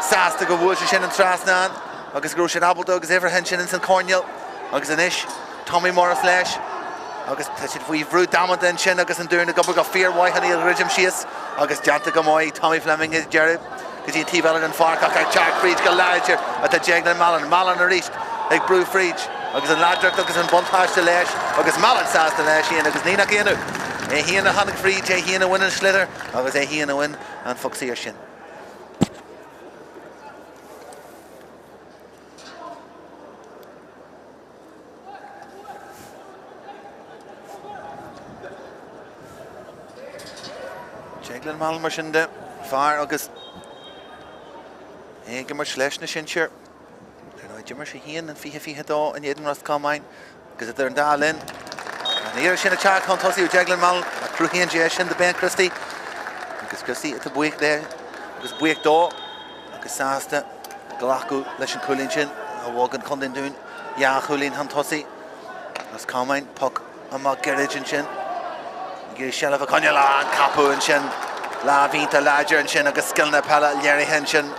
Speaker 1: sásta go bhfuil sin an trasna agus grú sin abal agus ever hen sin in san Cornell agus inis Tommy Morris leis agus tá siad faoi bhrú damad in sin agus an dúna go fear waithaní a rijim sias agus Janta Comáin Tommy Fleming is Jerry Because you team an Páirc ag Jack Freed go láidir a tá Jeglan Malin a ríist ag brú Freed agus an ládreacht agus an bontáiste leis agus Malin sásta leis íon agus nína chéanú híana a Hannig Freed híana a win an slither agus híana a win an foxí ar sin. Jeglan Malin mar sin de fear agus go mar leis na sin seir. Jimmer sé hían an fihe dó an éidir Ros Comáin agus idir an dálinn. An éidir sin a teach chun tosaí Jeglan Malin a cruúhíonn sé sin de ben Christy. Agus Christy a buíoch le agus buíoch dó agus sásta ghlachú leis an cúlín sin a bhágan chun den dún ja chúlín an tosaí. Ros Comáin puck amach gerid an sin. Gir seilah a Conall an capú an sin lá bhínta láidir an sin agus skillna pela léirí hen sin.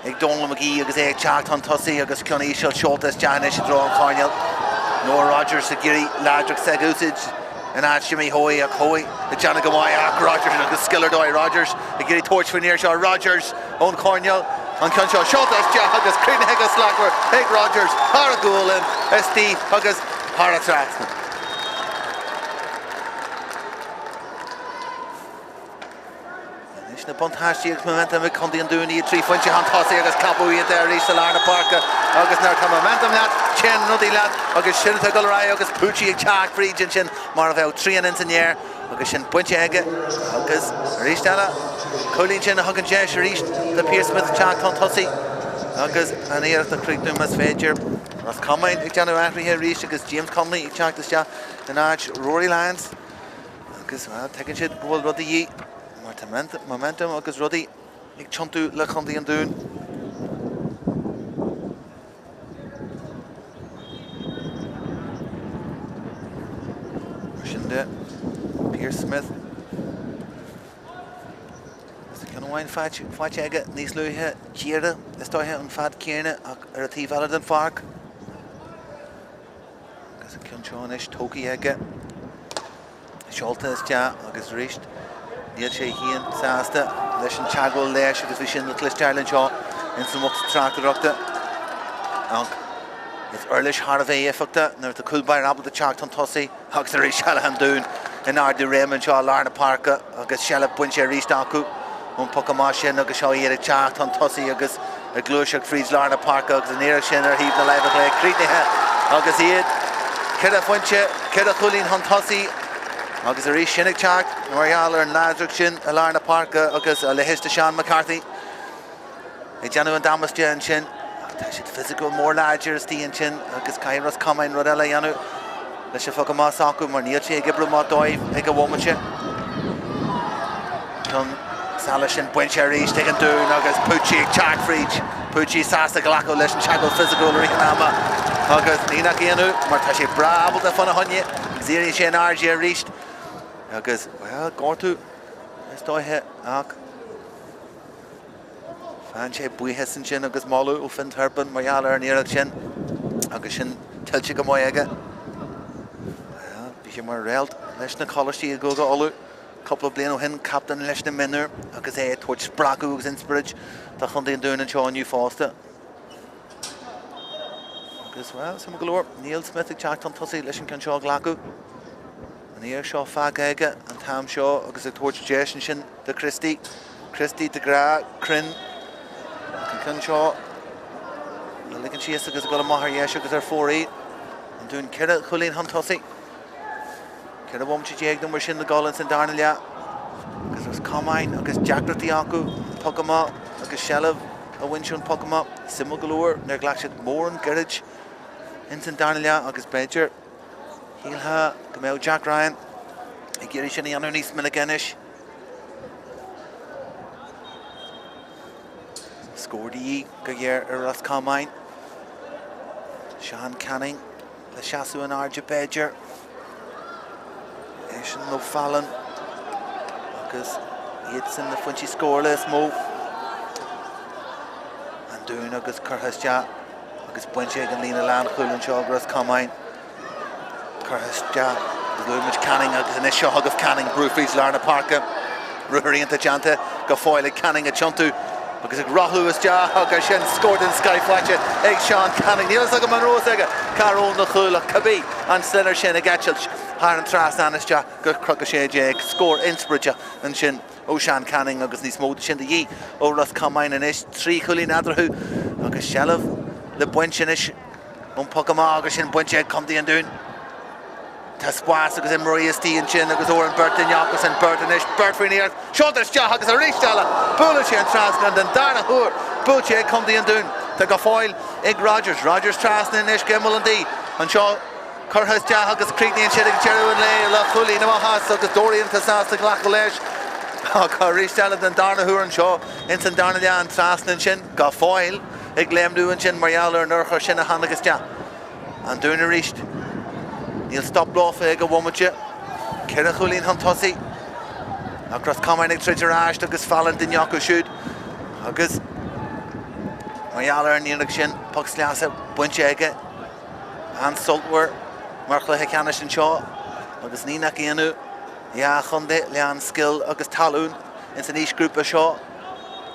Speaker 1: Ag Donal McGee agus ag teacht an tosaí agus clonnaí seo seoltas Ceannais sin drá an Cornell. Noah Rogers a Giri ládreach seg úsid an áit Jimmy Hoy ag Hoy the Jana Comáin ach Rogers agus skiller dói Rogers a Giri torch for near seo Rogers ón Cornell an clon seo seoltas agus crín agus slagwer ag Rogers har a gúlin Steve agus har a trasna. na buntáistí momentum with Condy and Dooney 3 funchi han tossy agus Capoe there Lisa Larna Park agus nar come momentum lad chin nuddy lad agus shin to Gulray agus Pucci Chak Region chin mar of out 3 in the agus shin bunchi ege agus Ristala Colleen chin Huggin Jesh Rish the Pierce Smith Chak ton tossy agus an here the Creek Numas Fager was Comáin ag January here Rish agus James Conley ag Chak this ja an arch Rory Lyons agus taking shit goal Ruddy Yee momentum agus Ruddy ag chuntu le Condy and Doon Shinde Pierce Smith Conall fat ege níos luithe Chiara is dóithe an fad Ciarna ar a tí valid an Páirc agus a Cianseánis Tóki ege Seolta is ja agus Rist níl sé híon sásta leis an teagháil leis agus bhí sin le Cluiche Ceannais seo in san mucht Tráchtaire is earlish Harvey effecta nar the Coolbair abel the Chart on Tossi agus a Shalahan Doon in Ardy Raymond Shaw Larna Park agus Shalab Bunche Ristaku on Pokamashin agus Shaw Eric Chart on Tossi agus a Glushak Freeze Larna Park agus an Eric Shinner heave the live play Crete agus Iad Kira Bunche Kira Coolin on Tossi agus a Rish Shinnick Chart Norialer and Lazarkshin Larna Park agus a Lehista Sean McCarthy a genuine Damas Jen Shin physical more larger Stian Chin agus Kairos Comáin Rodella Yanu le se foga má sacu mar níl sé gibru má dóibh ag a bhfumaite Don Sala sin buinte rís ag an dún agus Pucci ag Chak Freach Pucci sásta ghlaco leis an teagháil physical ricanama agus nína cíanú mar tá sé brabal de fanna honne zíri sé an RG a ríist agus well gátú is dóithe ach Fan sé buíthe san sin agus máú ó fin turban marall ar níireach sin agus sin tiltte go mai aige. Bhí sé mar réalt leis na cholatí a goga olú couple blian ó hin captain leis na minúr agus é tuairt spragu agus inspirid tá chun daon dún an seo aniu fásta. Agus well sam golóir Neil Smith ag teacht an tosaí leis an seo ghlacu. An íar seo fag aige an tam seo agus ag tuairt Jason sin de Christie de Gra Crin Can Shaw the Lincoln Chiesa agus go mahar yes agus ar 4-8 and doing Kira Chulín Huntossi Kira womchi jeg them sin the Gollins and Darnalia because there's Comáin agus Jagratiaku Pokema agus Shelev a winshun Pokema Simulgalore near Glashit Moore and Garage Inton Darnalia agus Badger Heelha Gamel Jack Ryan Igiri Shini underneath Milliganish Scored Gayer Eras Comáin Sean Canning Le Chasu and Arja Badger Asian no Fallon Agus it's in the Funchy scoreless move and doing Agus Curhasja Agus Bunche and Lena Land Chulin Shaw Eras Comáin Curhasja Lumich Canning Agus an issue hug of Canning Brufries Larna Parka Ruhari into Janta Gafoyle Canning a Chuntu Because Rahlu is ja agus sin scored in Sky Fletcher ag Sean Canning níl aga man rós aga Carol na chula Cabi an Sinner sin ag Etchilch Har an tras anas ja go Croke Park score Innsbridge an sin ó Sean Canning agus ní smód sin de Yee ó Russ Comáin an is 3 chulí nadrahu agus Shelev le buintin is on Pokema agus sin buinte comdí an dún Tá Spórt agus Maria Steen sin agus Oran Burton Yakos and Burton is Burt for near shoulders ja agus a Ristala Bullche and Transgand and Darna Hoor Bullche comdí an dún Tá go foil ag Rogers Trasnan is Gemmel and D and Shaw Curhas ja agus Creekney and Sheddig Cheru and Le Chulí na Mahas agus Dorian Tasas the Glacalesh Ristala and Darna Hoor and Shaw Inson Darna and Trasnan sin go foil ag Lemdu and sin Mariala and Urcha sin a Hanagus ja and dún a Rist Níl stop blof ag a bhfumaite Kira Chulín Huntossi across Comáin ag trítar áist agus Fallon den Jaco siúd agus Mariala ar nílag sin puck sliasa buinte aige an Sultwer mar Cluiche Ceannais an seo agus nína cíanú ja chunde le an skill agus talún in san níos grúpa seo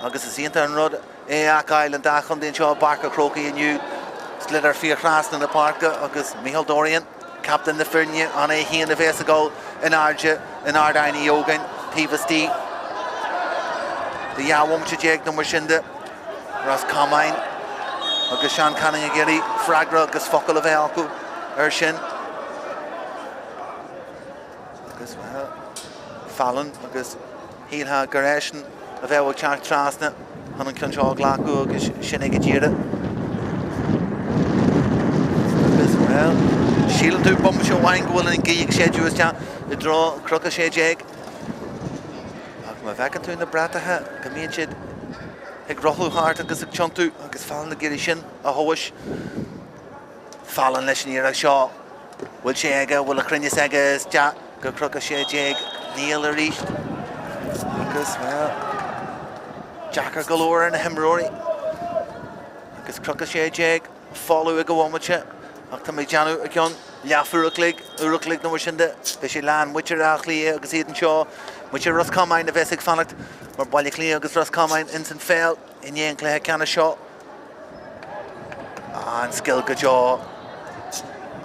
Speaker 1: agus is íonta an rud é acail an da chunde an seo Páirc Crocaigh iniu slid ar fíor chras na na Páirca agus Michael Dorian Captain the Fernie on a he in the face goal in Arja in Ardaini Yogan Tivas D the Yawam Chijek number Shinde, Ross Comáin, agus Sean Canning Gary, Fragra, agus Focal of Elku, Urshin, agus Fallon, agus Heelha Gareshin, of Ewa Chark Trasna, Hanan Clonshaw Glaku, agus Shinnig Jira. Sheelan to bump show wine goal and gig schedule is the draw Croke Park. My vacan to in the Brataha, Comáin Rohu Hart agus Chontu agus Fallon the Girishin a Hoish Fallon Leshnira Shaw will Shega will a Crinis Egas Jack go Croke Park Neil reached agus well Jacker galore and Hemrory agus Croke Park follow a go on with it after me Janu again Uruklig number Shinde Bishi Lan Witcher Achli agus Eden Shaw Witcher Ross Comáin the Vesic Fannacht or Ballyclea agus Ross Comáin instant fail in the Cluiche Ceannais shot and skill go jaw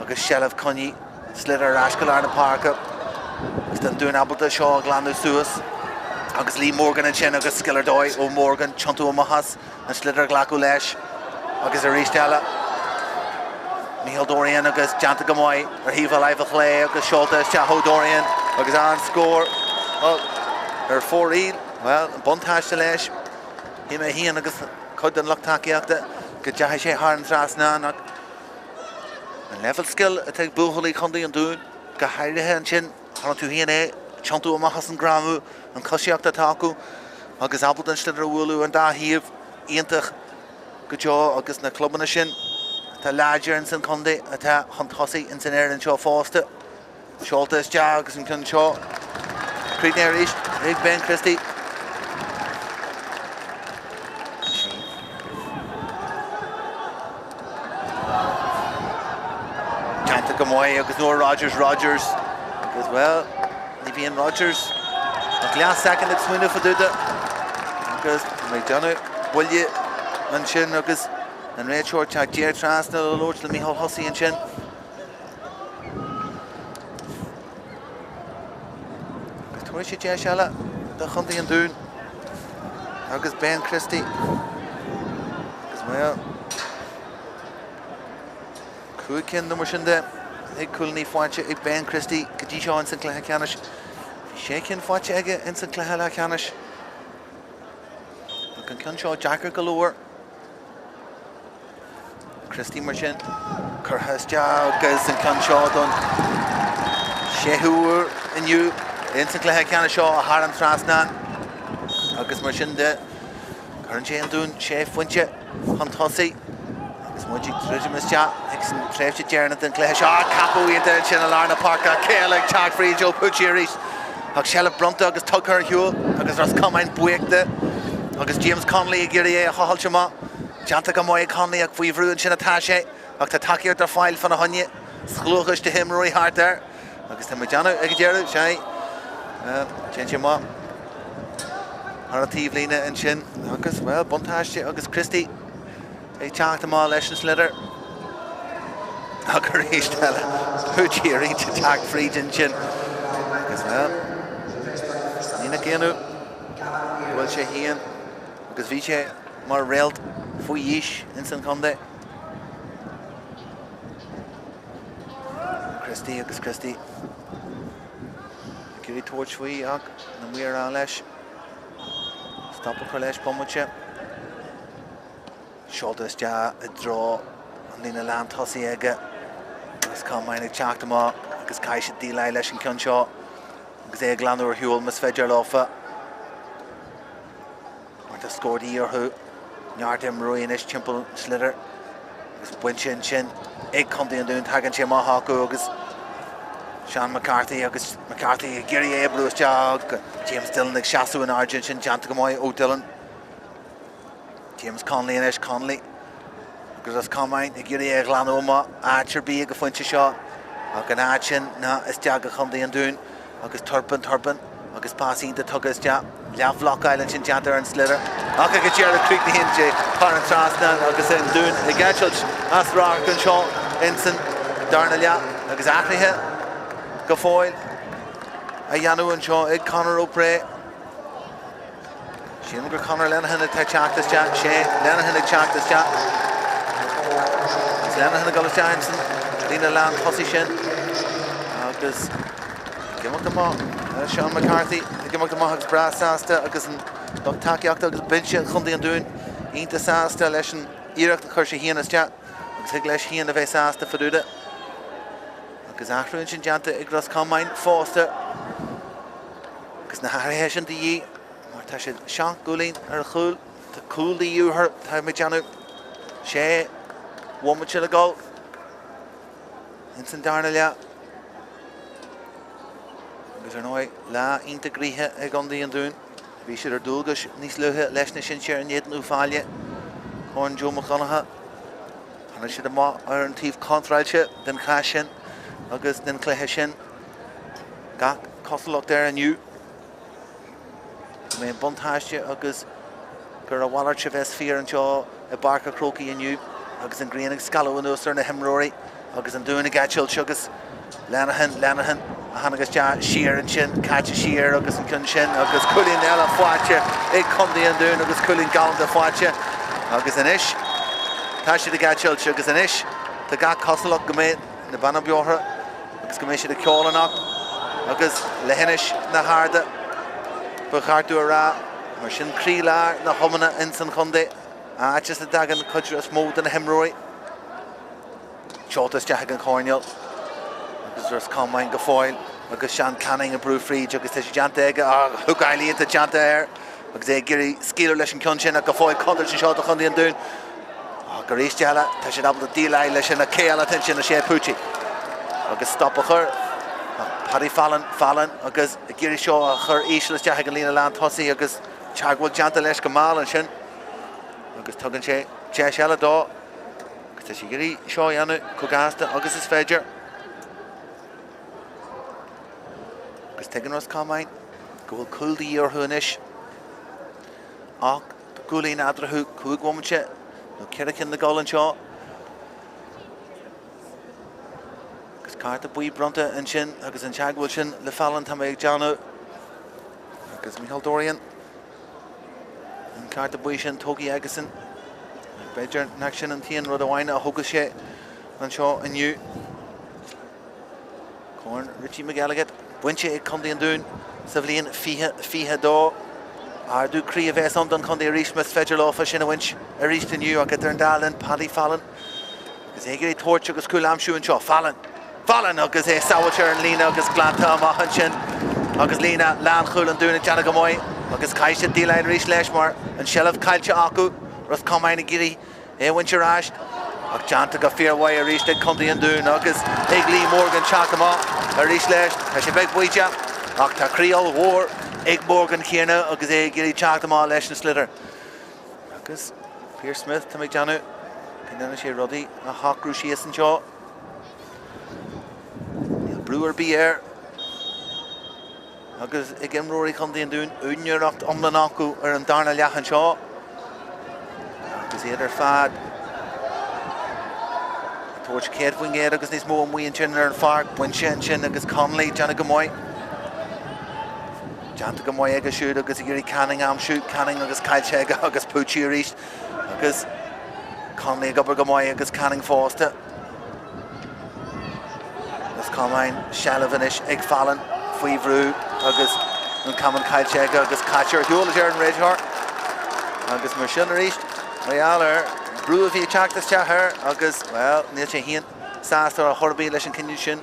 Speaker 1: agus Shelf Conny Slither Ashkelar and Páirc still doing Abelta Shaw Glandu Suas agus Lee Morgan and Chen agus Skiller Doi O Morgan Chontu Mahas and Slither Glaku Lesh agus Aristella Michael Dorian agus Janta Gamoy or Hiva Live Clay agus Sholta Chaho Dorian agus on score well or 4-1 well Buntash to Lesh he may he and agus Cud and Luktaki after get Jahishe Harn Trasna and level skill I take Buhuli Condi and Dune Gahire and Chin Harantu Hiene Chantu Mahas and Gramu and Koshiak Taku agus Abelton Slither Wulu and Dahiv Iantach Gajo agus na club na Shin the larger in St Conde at Hunt Hussey in St Erin Shaw Foster Sholtas Jags and Shaw Creek East Big Ben Christie Janta Gamoy agus Noor Rogers as well Nivian Rogers the last second it's winner for Duda agus McDonough Willie and Shin agus and Red Short Jack Jair Trasna Lord to Michael Hussey and Shin Torishi Jeshalla the Hunting and Dune agus Ben Christie as well Kuikin the Mushinde Ig Kulni Fwacha Ig Ben Christie Kajisha in St Cluiche Ceannais Shakin Fwacha Ega in St Cluiche Ceannais Can Clonshaw Jacker galore Christie Merchant Curhas Jow goes St Clonshaw done Shehu and you in St Cluiche Ceannais Shaw Haran Trasnan agus Merchant Curran Jane Dune Chef Winche Hunt Hussey agus Mujik Regimus Jack Hickson Trefche Jarnat and Cluiche Shaw Capo into Chinalarna Parka Kaelig Chak Free Joe Puchiris Hag Shellef Brunta agus Tucker Hugh agus Ross Comáin Buekte agus James Conley Giri a Halchama Janta Gamoy Conley ag Fuivru and Chinatashe ag ta Takir der file van a Honye Schluchish to him Roy Hart there agus Tamajano ag Jeru Shai Chenchima Harativ Lina and Shin agus well Buntash agus Christie ag Chak to Ma Lesh and Slither ag Arish Tella Puchiri to Tak Free and Shin agus well Nina Genu Will Shahian agus Viche Mar Relt Fuyish in St Conde Christie agus Christie Giri Torch Fui ag na Muir an leis Stop a leis Pomoche Shoulders Ja a draw an Lina Land Hussey Ega agus Comáin ag Chachtama agus Caiise Dílai leis an Clonshaw agus é Glanúr Huel mas Fedger Lofa Marta scored here who Nyartim Ruinish Chimple Slither agus Winchin Chin ag Conti and Dune Tagan Chima Haku agus Sean McCarthy agus McCarthy Giri Ablu's Jog James Dillon ag Shasu in Argentine Janta Gamoy O Dillon James Conley and Ish Conley agus Comáin ag Giri ag Lanoma Archer B ag Funche Shaw ag an Archin na is Jaga Conti and Dune agus Turpin agus passing the Tugas Jap Lavlock Island in Janta and Slither ag ag Jerry Creek the Hinge Paran Trasna agus in Dune ag Gachulch as Rock and Shaw Ensign Darnalia agus Achlihe Gafoil a Yanu and Shaw ag Conor O'Prey Sin go Conall Lenihan a Tráchtaire chat, Shea Lenihan a Tráchtaire chat. Lenihan a Gullis Johnson, Lena Land Hussy Shin. Agus Gimmock the Maw, Sean McCarthy, Gimmock the Maw Brass Sasta, Agus and Takiak Agus Bench Hundi and Dune, Inta Sasta, Lesson Iraq the Kershi Hianas chat, Tiglesh Hian of Sasta for Duda. Agus after Inchin Janta Igros Comáin, Foster. Agus na Harry Hession to Ye. Martasha Shank Gulin or Khul to cool the you her time Janu Shea 1 much a goal Inson Darnalia Agus Arnoy La Integrihe Egondi and Dune Bishir Dulgush Nisluhe Lesnishin Share and yet Nufalia Corn Joe McConaughey and I should have more Iron Thief Contralche then Cashin Agus then Cleheshin Gak Costalok there and you Main Buntashe Agus gur a Waller Chives Fear and Jaw a Barker Croaky and you Agus and Green Scallow and Usher and a Hemrory Agus and doing a Gatchel Chugus Lenihan a Hanagas Ja Sheer and Chin catch a Sheer Agus and Kunshin Agus Cullin Ella Fwacha a Condi and Dune Agus Cullin Gound the Fwacha Agus and Ish Tashi the Gatchel Chugus and Ish the Gat Costalok Gamate the Banna Bjorha Agus Gamishi the Kjolanock Agus Lehenish Naharda Buchartu Ara, Marshin Creelar, na Homina Ensign Conde, just a Dagan Kudras Mood and Hemroy. Shortest Jagan Cornell, because there's Comáin Gafoil, because Shan Canning and Brew Free, Jugus Jantega, Hook Eiley into Jantair, because they Giri Skiller Lesson Kunchin, a Gafoil Condors and Short of Conde and Dune. Garish Jala, Tashab the Deal Eilish and a Kale attention to Shea Pucci. Because stop her. Paddy Fallon, agus Giri Shaw, her Islas Jack and Lena Land Tossi, agus Chagwell Jantalesh Kamal and Shin, agus Tuggan Che Shella Daw, because she Giri Shaw Yanu, Kugasta, Agus is Fedger, agus Tegan Ross Comáin, go cool the year Hunish, Och, Gulin Adrahu, Kug Womanche, no Kerrick the Golan Shaw. Carta Bui Bronte and Shin, Agus and Chagwell Shin, Le Fallon Tamay Jano, Agus Michael Dorian, and Carta Bui Shin, Togi Agason, Badger Nakshin and Tian Rodawina, Hogushe, and Shaw and you. Corn Richie McElligott, Winche Condi and Dune, Savlian Fiha Daw, Ardu Cree of S. Undon Condi Arish Smith Fedgerlaw for Shin a Winch, Arish to New York at Darndalen, Paddy Fallon, because Egri Torch, Agus Kulamshu and Shaw, Fallon, Agus Sawacher and Lena, Agus Glanta Mahanchin, Agus Lena, Lan Khul and Dune Janagamoy, Agus Kaisha Deline Rish Leshmar, and Shell of Kailcha Aku, Ruth Comáin and Giri, Wincher Ashed, Ak Janta Gafir Way, Arish Dead Condi and Dune, Agus Egli Morgan Chakama, Arish Lesh, Ashebek Buija, Ak Creole War, Egg Morgan Kierna, Agus Giri Chakama, Lesh and Slitter, Agus Pierce Smith to make Janu, Kananashi Roddy, a Hawk Rushi and Shaw. Brewer BR Agus again Rory Condi and Dune Unyer Ocht Omlanaku or and Darnell Yachan Shaw Agus either fad Torch Kate Wing Agus Nis Mo and we and Chinner and Fark when Shin Agus Conley Janagamoy Jantagamoy Ega shoot Agus Giri Canningham shoot Canning Agus Kailchega Agus Pucci reached Agus Conley Gubbergamoy Agus Canning Foster Comáin, Shallavanish, Egg Fallon, Fuivru, Agus, and Common Kailchega, Agus Catcher, Hulager and Redhart, Agus Marshin reached, Realer, Brew of the Chactus Chaher, Agus, well, Nilche Hien, Sastor, Horby, Leshin Kinyushin,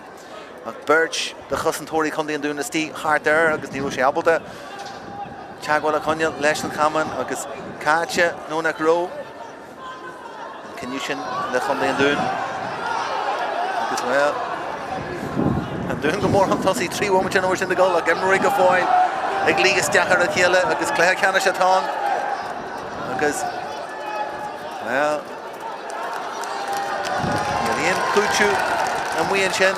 Speaker 1: Birch, the Husson Tori Condi and Dynasty, Harter, Agus Nilushi Abelda, Chagwala Conya, Leshin Common, Agus Catcher, Nonak Row, Kinyushin, the Condi and Dun, Agus, well. And doing the more Huntossi 3-1 which in the goal like Emrica Foyle, Egligas Jachar Akila, Agus Claire Canashaton, Agus well Millian Kuchu and we and Shin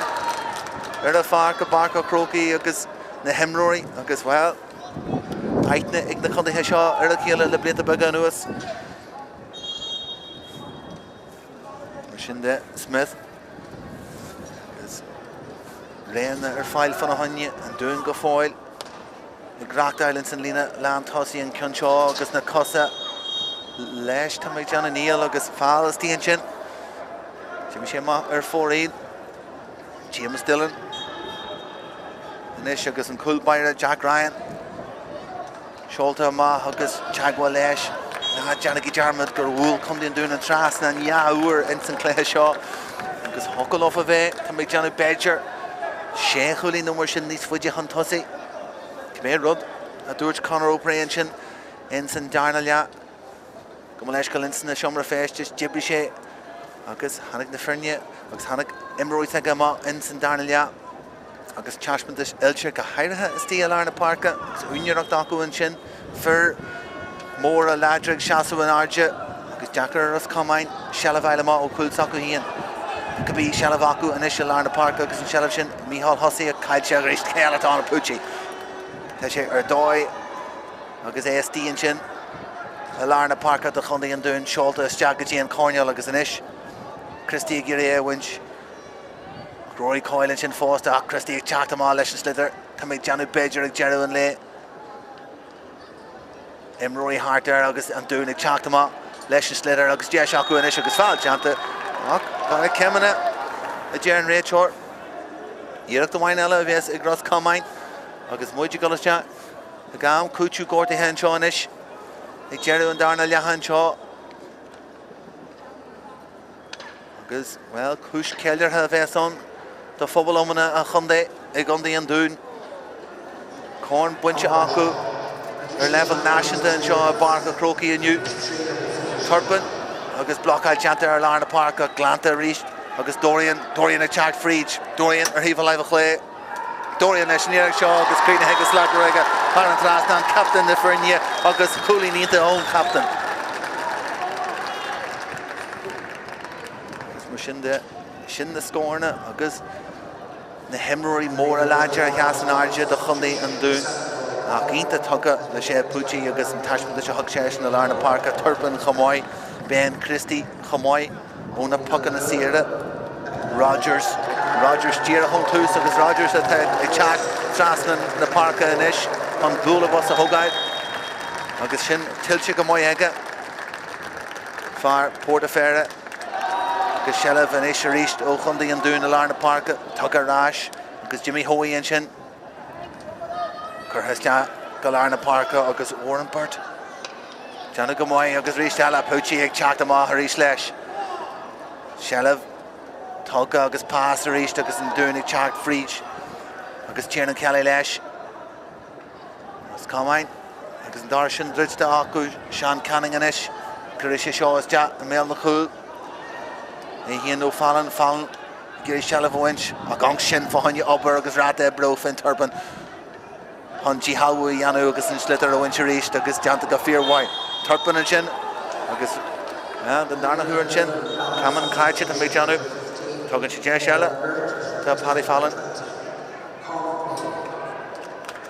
Speaker 1: Erda Farka Barka Croaigh Agus the Hemrory Agus well Aitna Igna Condi Heshaw Erda Kila the Blita Baganuas Machinde Smith Rain file van a honje and doing go foil. na Tráchtaire san lína lean tosaí an cion seo agus na cosa leis tá méid John Neil agus fálas tíon sin. Jimmy sé ma ar 4-1. James Dillon. Inis agus an Coolbaire Jack Ryan. Seolta ma agus Jagwa leis. Na Janagi Jarmad gur bhúil chumdaíonn dún an tras na neamhúair in san cléthe seo. Agus hocail off a bheith tá méid Johnny Badger. Sé chulí nó mar sin níos fuide an tosaí. Cibé rud a dúirt Conor O'Brien sin in san darna lea. Go leis go linsan na siomra féistis jibri sé agus hannig na firne agus hannig imróid a gama in san darna lea. Agus teasmantas ilse go hairithe is tí alarna Páirc agus úineach dacu an sin fir mór a ladrig seasamh an arde agus deacar as Comáin sealamh eilema ó cúil sacu híon. Gabí sealamh acu inis alarna Páirc agus an sealamh sin Mícheál Hosaí a caiilte a rééis céile an pucci. Tá sé ar dóid agus ASD an sin alarna Páirc de chundaí an dún seolta isteach go dtí an Conall agus inis. Christy Giri winch. Rory Coyle sin fásta ach Christy ag teachta má leis an slither. Tá méid Johnny Badger ag jeú an le. Rory Harter agus an dún ag teachta má leis an slither agus deis acu inis agus fáil teanta. Ach, tá cemana a Jaren Rachor. Iarach do bhain eile a bheits ag Ros Comáin agus muidir golas te. A gam cúteú górta hen seo inis. Ag jeú an darna lehan seo. Agus, well, Cluiche Ceannais ha bheits on. Tá phobal omana a chundé ag undaí an dún. Corn buinte acu ar level náisiúnta an seo a Páirc a Chrócaigh aniu. Turpin agus blocáil teanta ar alarna Páirc a glanta ríist agus Dorian a teacht fríd. Dorian ar híomh leibh a chlé. Dorian leis níorach seo agus críne agus slagur aige par an trás an captain na firne agus cúlí nínta ón captain. Agus mar sin na scórna agus na himróí mór a láidir a cheas an airde do chundaí an dún. Ach ínta tugad le sé pucci agus an taismanta se thug sé sin alarna Páirc a Turpin Comáin, Ben Christie Comáin óna pucca na siire. Rogers tíre chun tús agus Rogers a ag teach trasnan na Páirc inis an dúla bus a thugáid. Agus sin tiltte go móid aige. Far Portaferre agus sealamh an éis a ríist ó chundaí an dún alarna Páirc tugad ráis agus Jimmy Hoey an sin. Curthas le go alarna Páirc agus Warrenport. Johnny go móid agus ríist eile pucci ag teach amach a ríist leis. Sealamh tugad agus pás a ríist agus an dún ag teacht fríd agus Tiernan Kelly leis. Agus Comáin agus an dar sin dridte acu Sean Canning inis. Cluiche seo is deach an méal na chúl. Ní híon nó fallan gur sealamh winch a gang sin fáinne obair agus ráta bro fin Turpin. Hon Jihawu Yanu agus an slither a winch a ríist agus deanta go fíorhhaid. Turpin an sin agus den darna thuúr an sin. Caman an caiite an méid Janu. Tugann sé deis eile tá Paddy Fallon.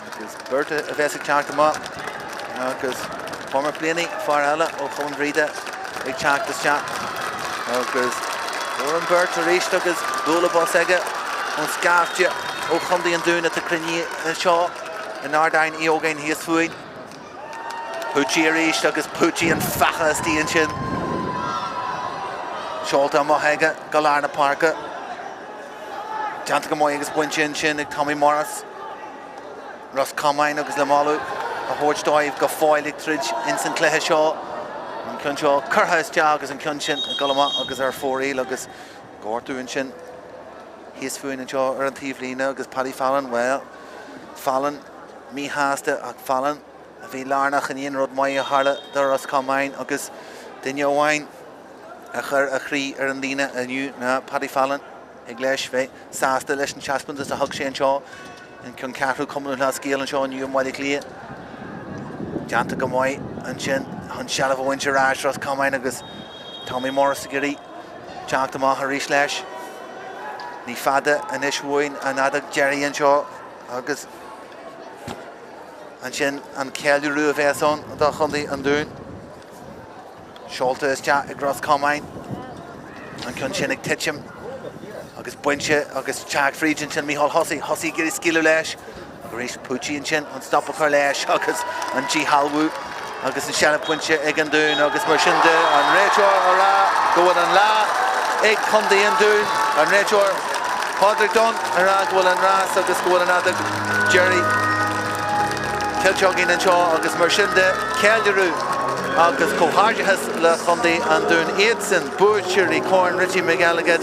Speaker 1: Agus Berta a bheits ag teacht amach agus former blianaí far eile ó chun bhríde ag teacht is teach. Agus Warren Burt a ríist agus dúla bus aige an scafte ó chundaí an dún at a cruinní seo in Ardain íogain híos fuin. Pucci a ríist agus Pucci an fecha is tíon sin. Seolta amach aige go alarna Páirc. Deanta go móid agus buinte sin ag Tommy Morris. Ros Comáin agus le máú a thuirt dóibh go fáil ag trid in san cléthe seo. An cion seo curtha te agus an cion sin go amach agus ar 4 agus gártúin sin. Híos fuin an seo ar an tíomh lína agus Paddy Fallon, well, Fallon mí háasta ach Fallon a bhí lárnach in íon rud mai a tharla do Ros Comáin agus duine óháin a chur a chrí ar an lína aniu na Paddy Fallon ag leis bheith sásta leis an teaspantas a thug sé an seo in cion ceathrú cumú le scéal an seo aniu maiid ag lia. Deanta go móid an sin an sealamh winch a ráis Ros Comáin agus Tommy Morris a gurí teacht amach a ríist leis. Ní fada inis bhuain an adag Jerry an seo agus an sin an cealú a bheits on do chundaí an dún. Seolta is teach ag Ros Comáin an cion sin ag titim agus buinte agus teacht fríd an sin Mícheál Hosaí gurí scialú leis Grace Pucci and Chin on stop of Carlash agus and G Halwu agus in Shannon Punche Egan Dune agus Mershinde and Rachel Ora going and La Egg Condi and Dune and Rachel Padraig Dunn Ara going and Ras agus going and Adag Jerry Kilchoggin and Shaw agus Mershinde Kelleru agus Coharjas Le Condi and Dune Aidson Butchery Corn Richie McElligott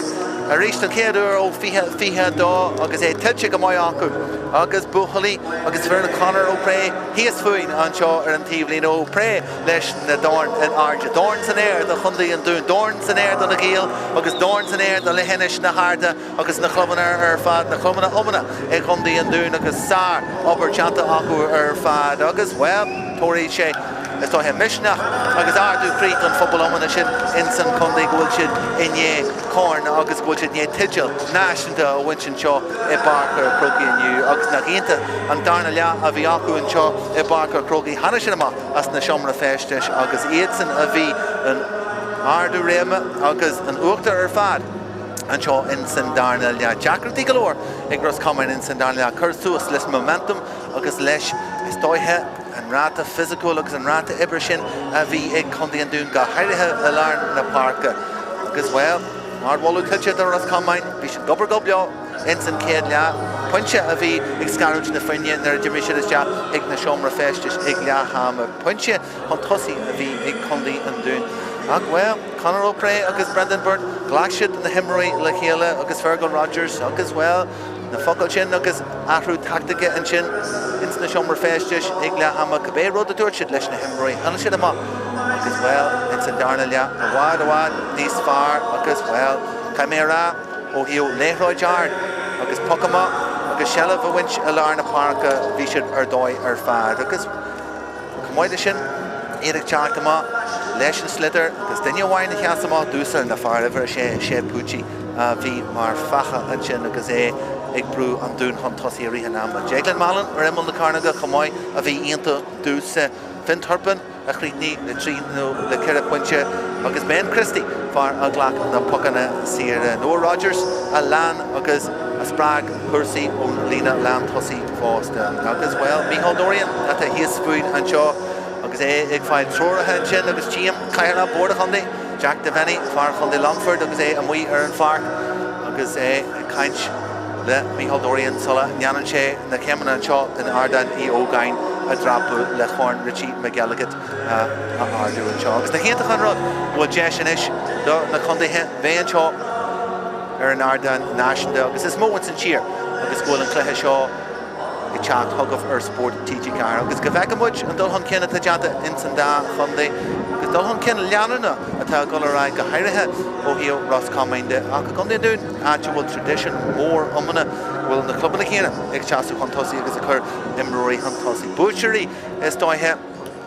Speaker 1: a reached the Kedur o Fiha Do agus Tilche Gomoy Anku agus Buchali agus Vernon Connor o Prey he is fooing on Shaw and Tivlin o Prey lesh the Dorn and Arja Dorns in air the Hundi and Dune Dorns in air the Nagil agus Dorns in air the Lehenish na Harda agus na Clubner Fad na Clubna Umana e Hundi and Dune agus Sar Ober Chanta Aku Fad agus well Tori Shay is to him Mishnah agus Ardu Crete on football on shin Inson Conde Gulchid Inye Corn agus Gulchid Nye Tidgel Nashinda Winchin Shaw e Barker Croke and you agus Naginta and Darnalia Aviaku and Shaw e Barker Croke Hanashinama as na Shomra Festish agus Aidson Avi and Ardu Rema agus an Ukta Fad and Shaw Inson Darnalia Jackroty galore Igros Comáin Inson Darnalia Kursu less momentum agus Lesh is toihe and Rata physical looks and Rata Ibrashin V egg Condi and Dune got Hariha alarm na Páirc as well. Hardwallu Cluiche the Ross Comáin Bishop Gobber Goblo Ensign Kedlia Puncha Avi Excaruch na Finia and their Jimisha is Ja Igna Shomra Festish Igla Ham Puncha Hontosi Avi Ig Condi and Dune. Well, Conall O'Prey agus Brendan Byrne Glashit and the Hemorrhoy Lakeela agus Fergal Rogers agus well na focal chin agus Ahru Tráchtaire and chin it's na Shomra Festish Igla Ham Cabe Road the Turchid Lesh na Hemorrhoy Hanashidama as well it's in Darnalia Awad East Far agus well Chimera Ohio Leroy Jard agus Pokema agus Shella Winch Alarna Páirc Vishid Erdoi Fad agus Comoidishin Eric Chartama Lesh and Slither agus Daniel Wine Hiasama Dusa na Far Ever She Pucci V Mar Facha and Chin agus Ig Brew and Dune Hontosi Rihanama Jaglan Malin Remon the Carnaga Comoy Avi Inta Dusa Finn Turpin a Chritni the Trino the Kira Puncha agus Ben Christie Far Aglak na Pokana Sierra Noah Rogers a Lan agus a Sprague Percy Lena Lam Tossi Foster agus well Michal Dorian at a his food and Shaw agus ig find Trora and Chin agus Chiam Kaira Border Hondy Jack Devaney Far Hondy Longford agus and we Earn Fark agus Kainch le Michal Dorian Sola Nyanan She na Keman and Shaw in Ardan E.O. Gain a Drapu le Corn Richie McElligott Ardu and Shaw agus na Henta Conrod will Jeshinish na Conde Vein Shaw in Ardan National agus is moments in cheer agus Goal and Cluiche Shaw a chat hug of Spórt TG car agus Gavakamuch and Dulhun Ken at the Janta Insanda Funday because Dulhun Ken Lianana at a Golarai Gahiraha Ohio Ross Comáin de Akakonde Dune actual tradition more umana will in the club of the Kena Ekchasu Hontosi agus occur Emrory Hontosi Butchery is Doihe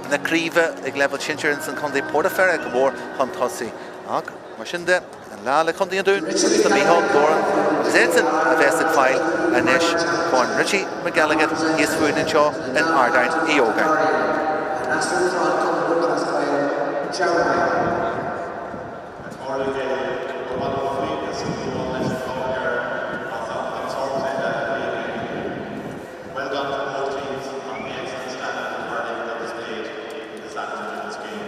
Speaker 1: na Kriva ag level Chincherins and Conde Portaferra Gabor Hontosi Ak Mashinde and Lala Conde Dune the Mihawk Doran Zenson a vested file and Nish Corn Richie McElligott is food and Shaw and Ardine Eoga.
Speaker 2: Well done to both teams on the excellent standard of hurling that displayed in the Sathairn men's game.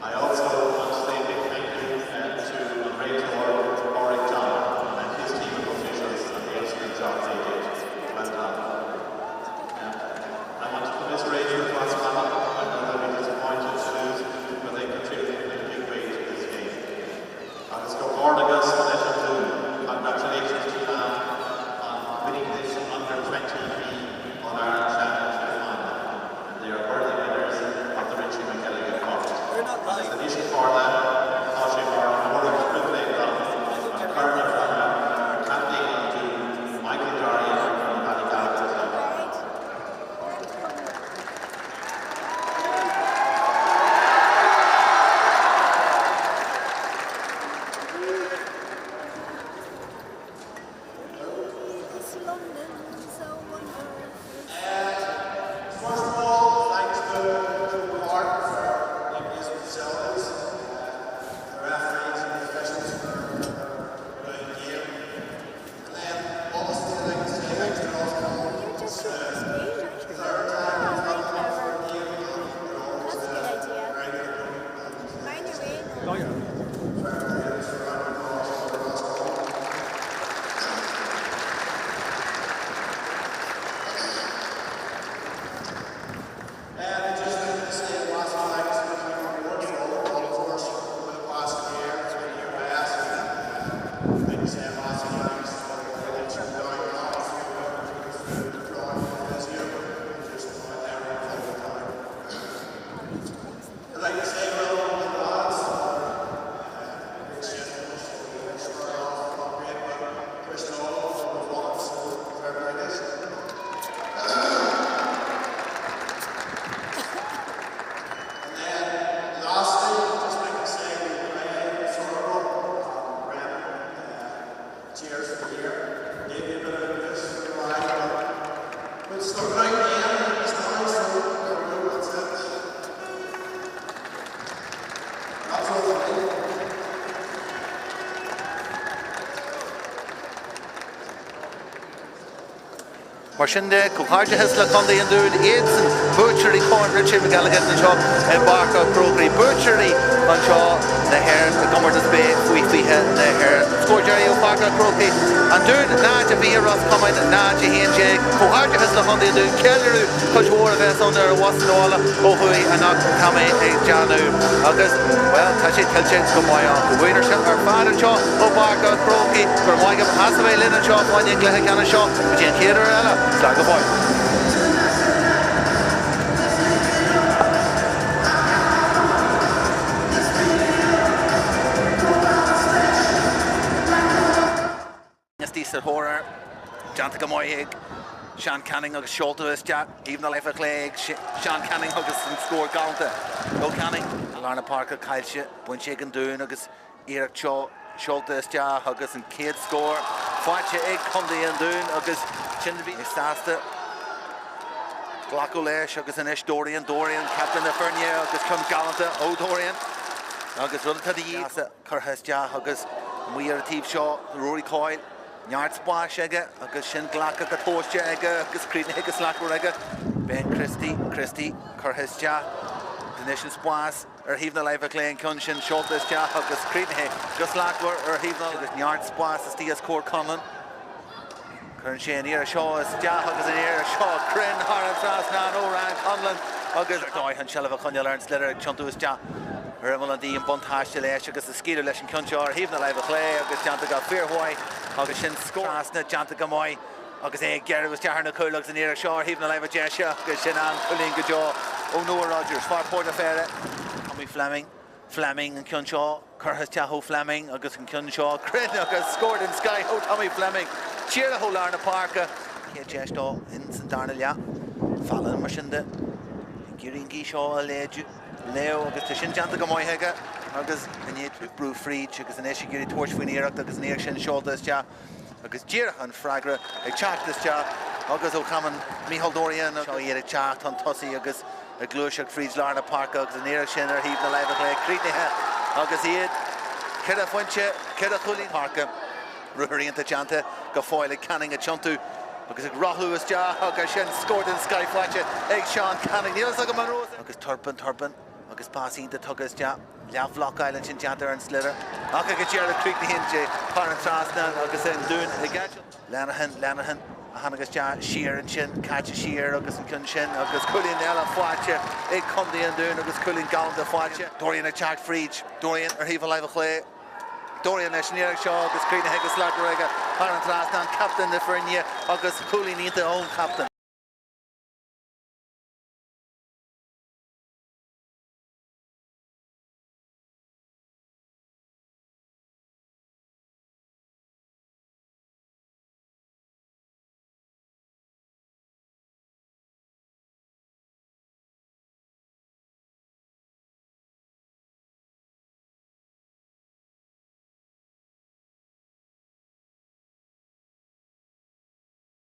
Speaker 2: I also want to say a big thank you to a great Páirc and his team of officials and the excellent job they did. Well done. I want to commiserate with Ross Comáin. I know they'll be disappointed to lose, but they contributed in a big way to this game. Let's go Bordagus and let them do. Congratulations to them on winning this under 20 on our championship final. And they are worthy winners of the Richie McElligott Cup. And as the mission for them, Comáin are more of a good play from Kerry from Camping to Michael Darian from Ballygallow.
Speaker 1: Marshinde, Comáin has la Conde and Doon, Aids and Butchery, Corn, Richie McElligott and Shaw, and Barker, Croke, Butchery, on Shaw, the Hair, the Gummer's Bay, we head the Hair, Score Jerry, Barker, Croke, and Doon, Naja, Via Ross, Comáin, Naja, Hinjay, Comáin has la Conde and Doon, Kelleru, Coach Ward of S on there, wasn't all, Ohui, and not Comáin, Janu, August, well, Tashi, Kelchen, Comáin, the winner, our father, Shaw, Barker, Croke, for Moigam, Hasaway, Lynn, Shaw, one young Glehican, Shaw, Jen Kidderella. Slag a boy. Decisive horror. Janta Comáin, Sean Canning agus Sholta is Jack, even the life of Clay, Sean Canning agus and score Galta. No Canning, Lorna Parker, Cailse, Bunchig and Doon agus Eric Shaw, Sholta is Jack, agus and Kate score. Fatcha Egg, Conde and Doon agus Chindaby, Sasta. Glacolash, agus an Dorian, Captain of Fernier, agus come Galanta, Dorian. Agus run to the Yasa, Curhesja, agus Muir Teef Shaw, Rory Coyle, Yard Splash, agus Shin Glacka, Katosha, agus Cretan Hickus Lackorega, Ben Christie, Curhesja, the Nation Splash, Heaving the Life of Clay and Kunshin, Shortless Ja, agus Cretan Hickus Lackor, Heaving the Yard Splash, the Stias Core Common. Shane here, Shaw is Jahagas in here, Shaw, Crin, Haran, Trasnan, Oran, Conall, August, Doyhan, Shelva, Conall, and Slither, Chuntu is Ja, Hermalandy, and Buntash, Lesh, August, the Skeeter, Lesh, and Kunchar, Heaving the Life of Clay, August, Janta got Fair White, August, Shin Score, Asna, Janta Comáin, August, Gary was Jaharna Coolags in here, Shaw, Heaving the Life of Jesha, August, Shinan, Culling, Gajaw, Noah Rogers, Far Port of Ferret, Tommy Fleming and Kunshaw, Curhas Jaho Fleming, August and Kunshaw, Crin, August scored in Sky, Tommy Fleming, Cheer the whole Lorna Parker, Kate Jesto, in St. Darnell, Fallon Marshinde, Girin Gishaw, Leo, August Shin Janta Comáin Hega, August and yet Brew Free, August and Eshi Giri Torch Winnie, August and Shin Shoulders, August Jirhan Fragra, a chat this job, August O'Common, Michal Dorian, Shaw Yere Chat on Tussie, August. A Cluiche Ceannais Lorna Park, August and Eric Shinner, Heaving the Life of Clay, Cretan August Iad, Kira Funche, Kira Hurling Park, Ruhuri into Janta, Gafoyle, Canning at Chuntu, August Rahu is Ja, August Shin scored in Sky Fletcher, Egg Sean Canning, Neil Sagaman Rose, August Turpin, August passing the Tugas Ja, Lav Lock Island, Shin Janta and Slither, August Gerald Cretan Hinge, Parent Trasnan, August and Doon, Lanahan. Hanagas Ja, Sheer and Shin, Catch a Sheer, August and Kunshin, August Culling Ella Fwatcha, Egg Conde and Doon, August Culling Galda Fwatcha, Dorian a Jack Friedge, Dorian or Heave a Live of Clay, Dorian a Schneer Shaw, August Cretan Heggus Lackorega, Parent Trasnan, Captain the Fernier, August Culling into own captain.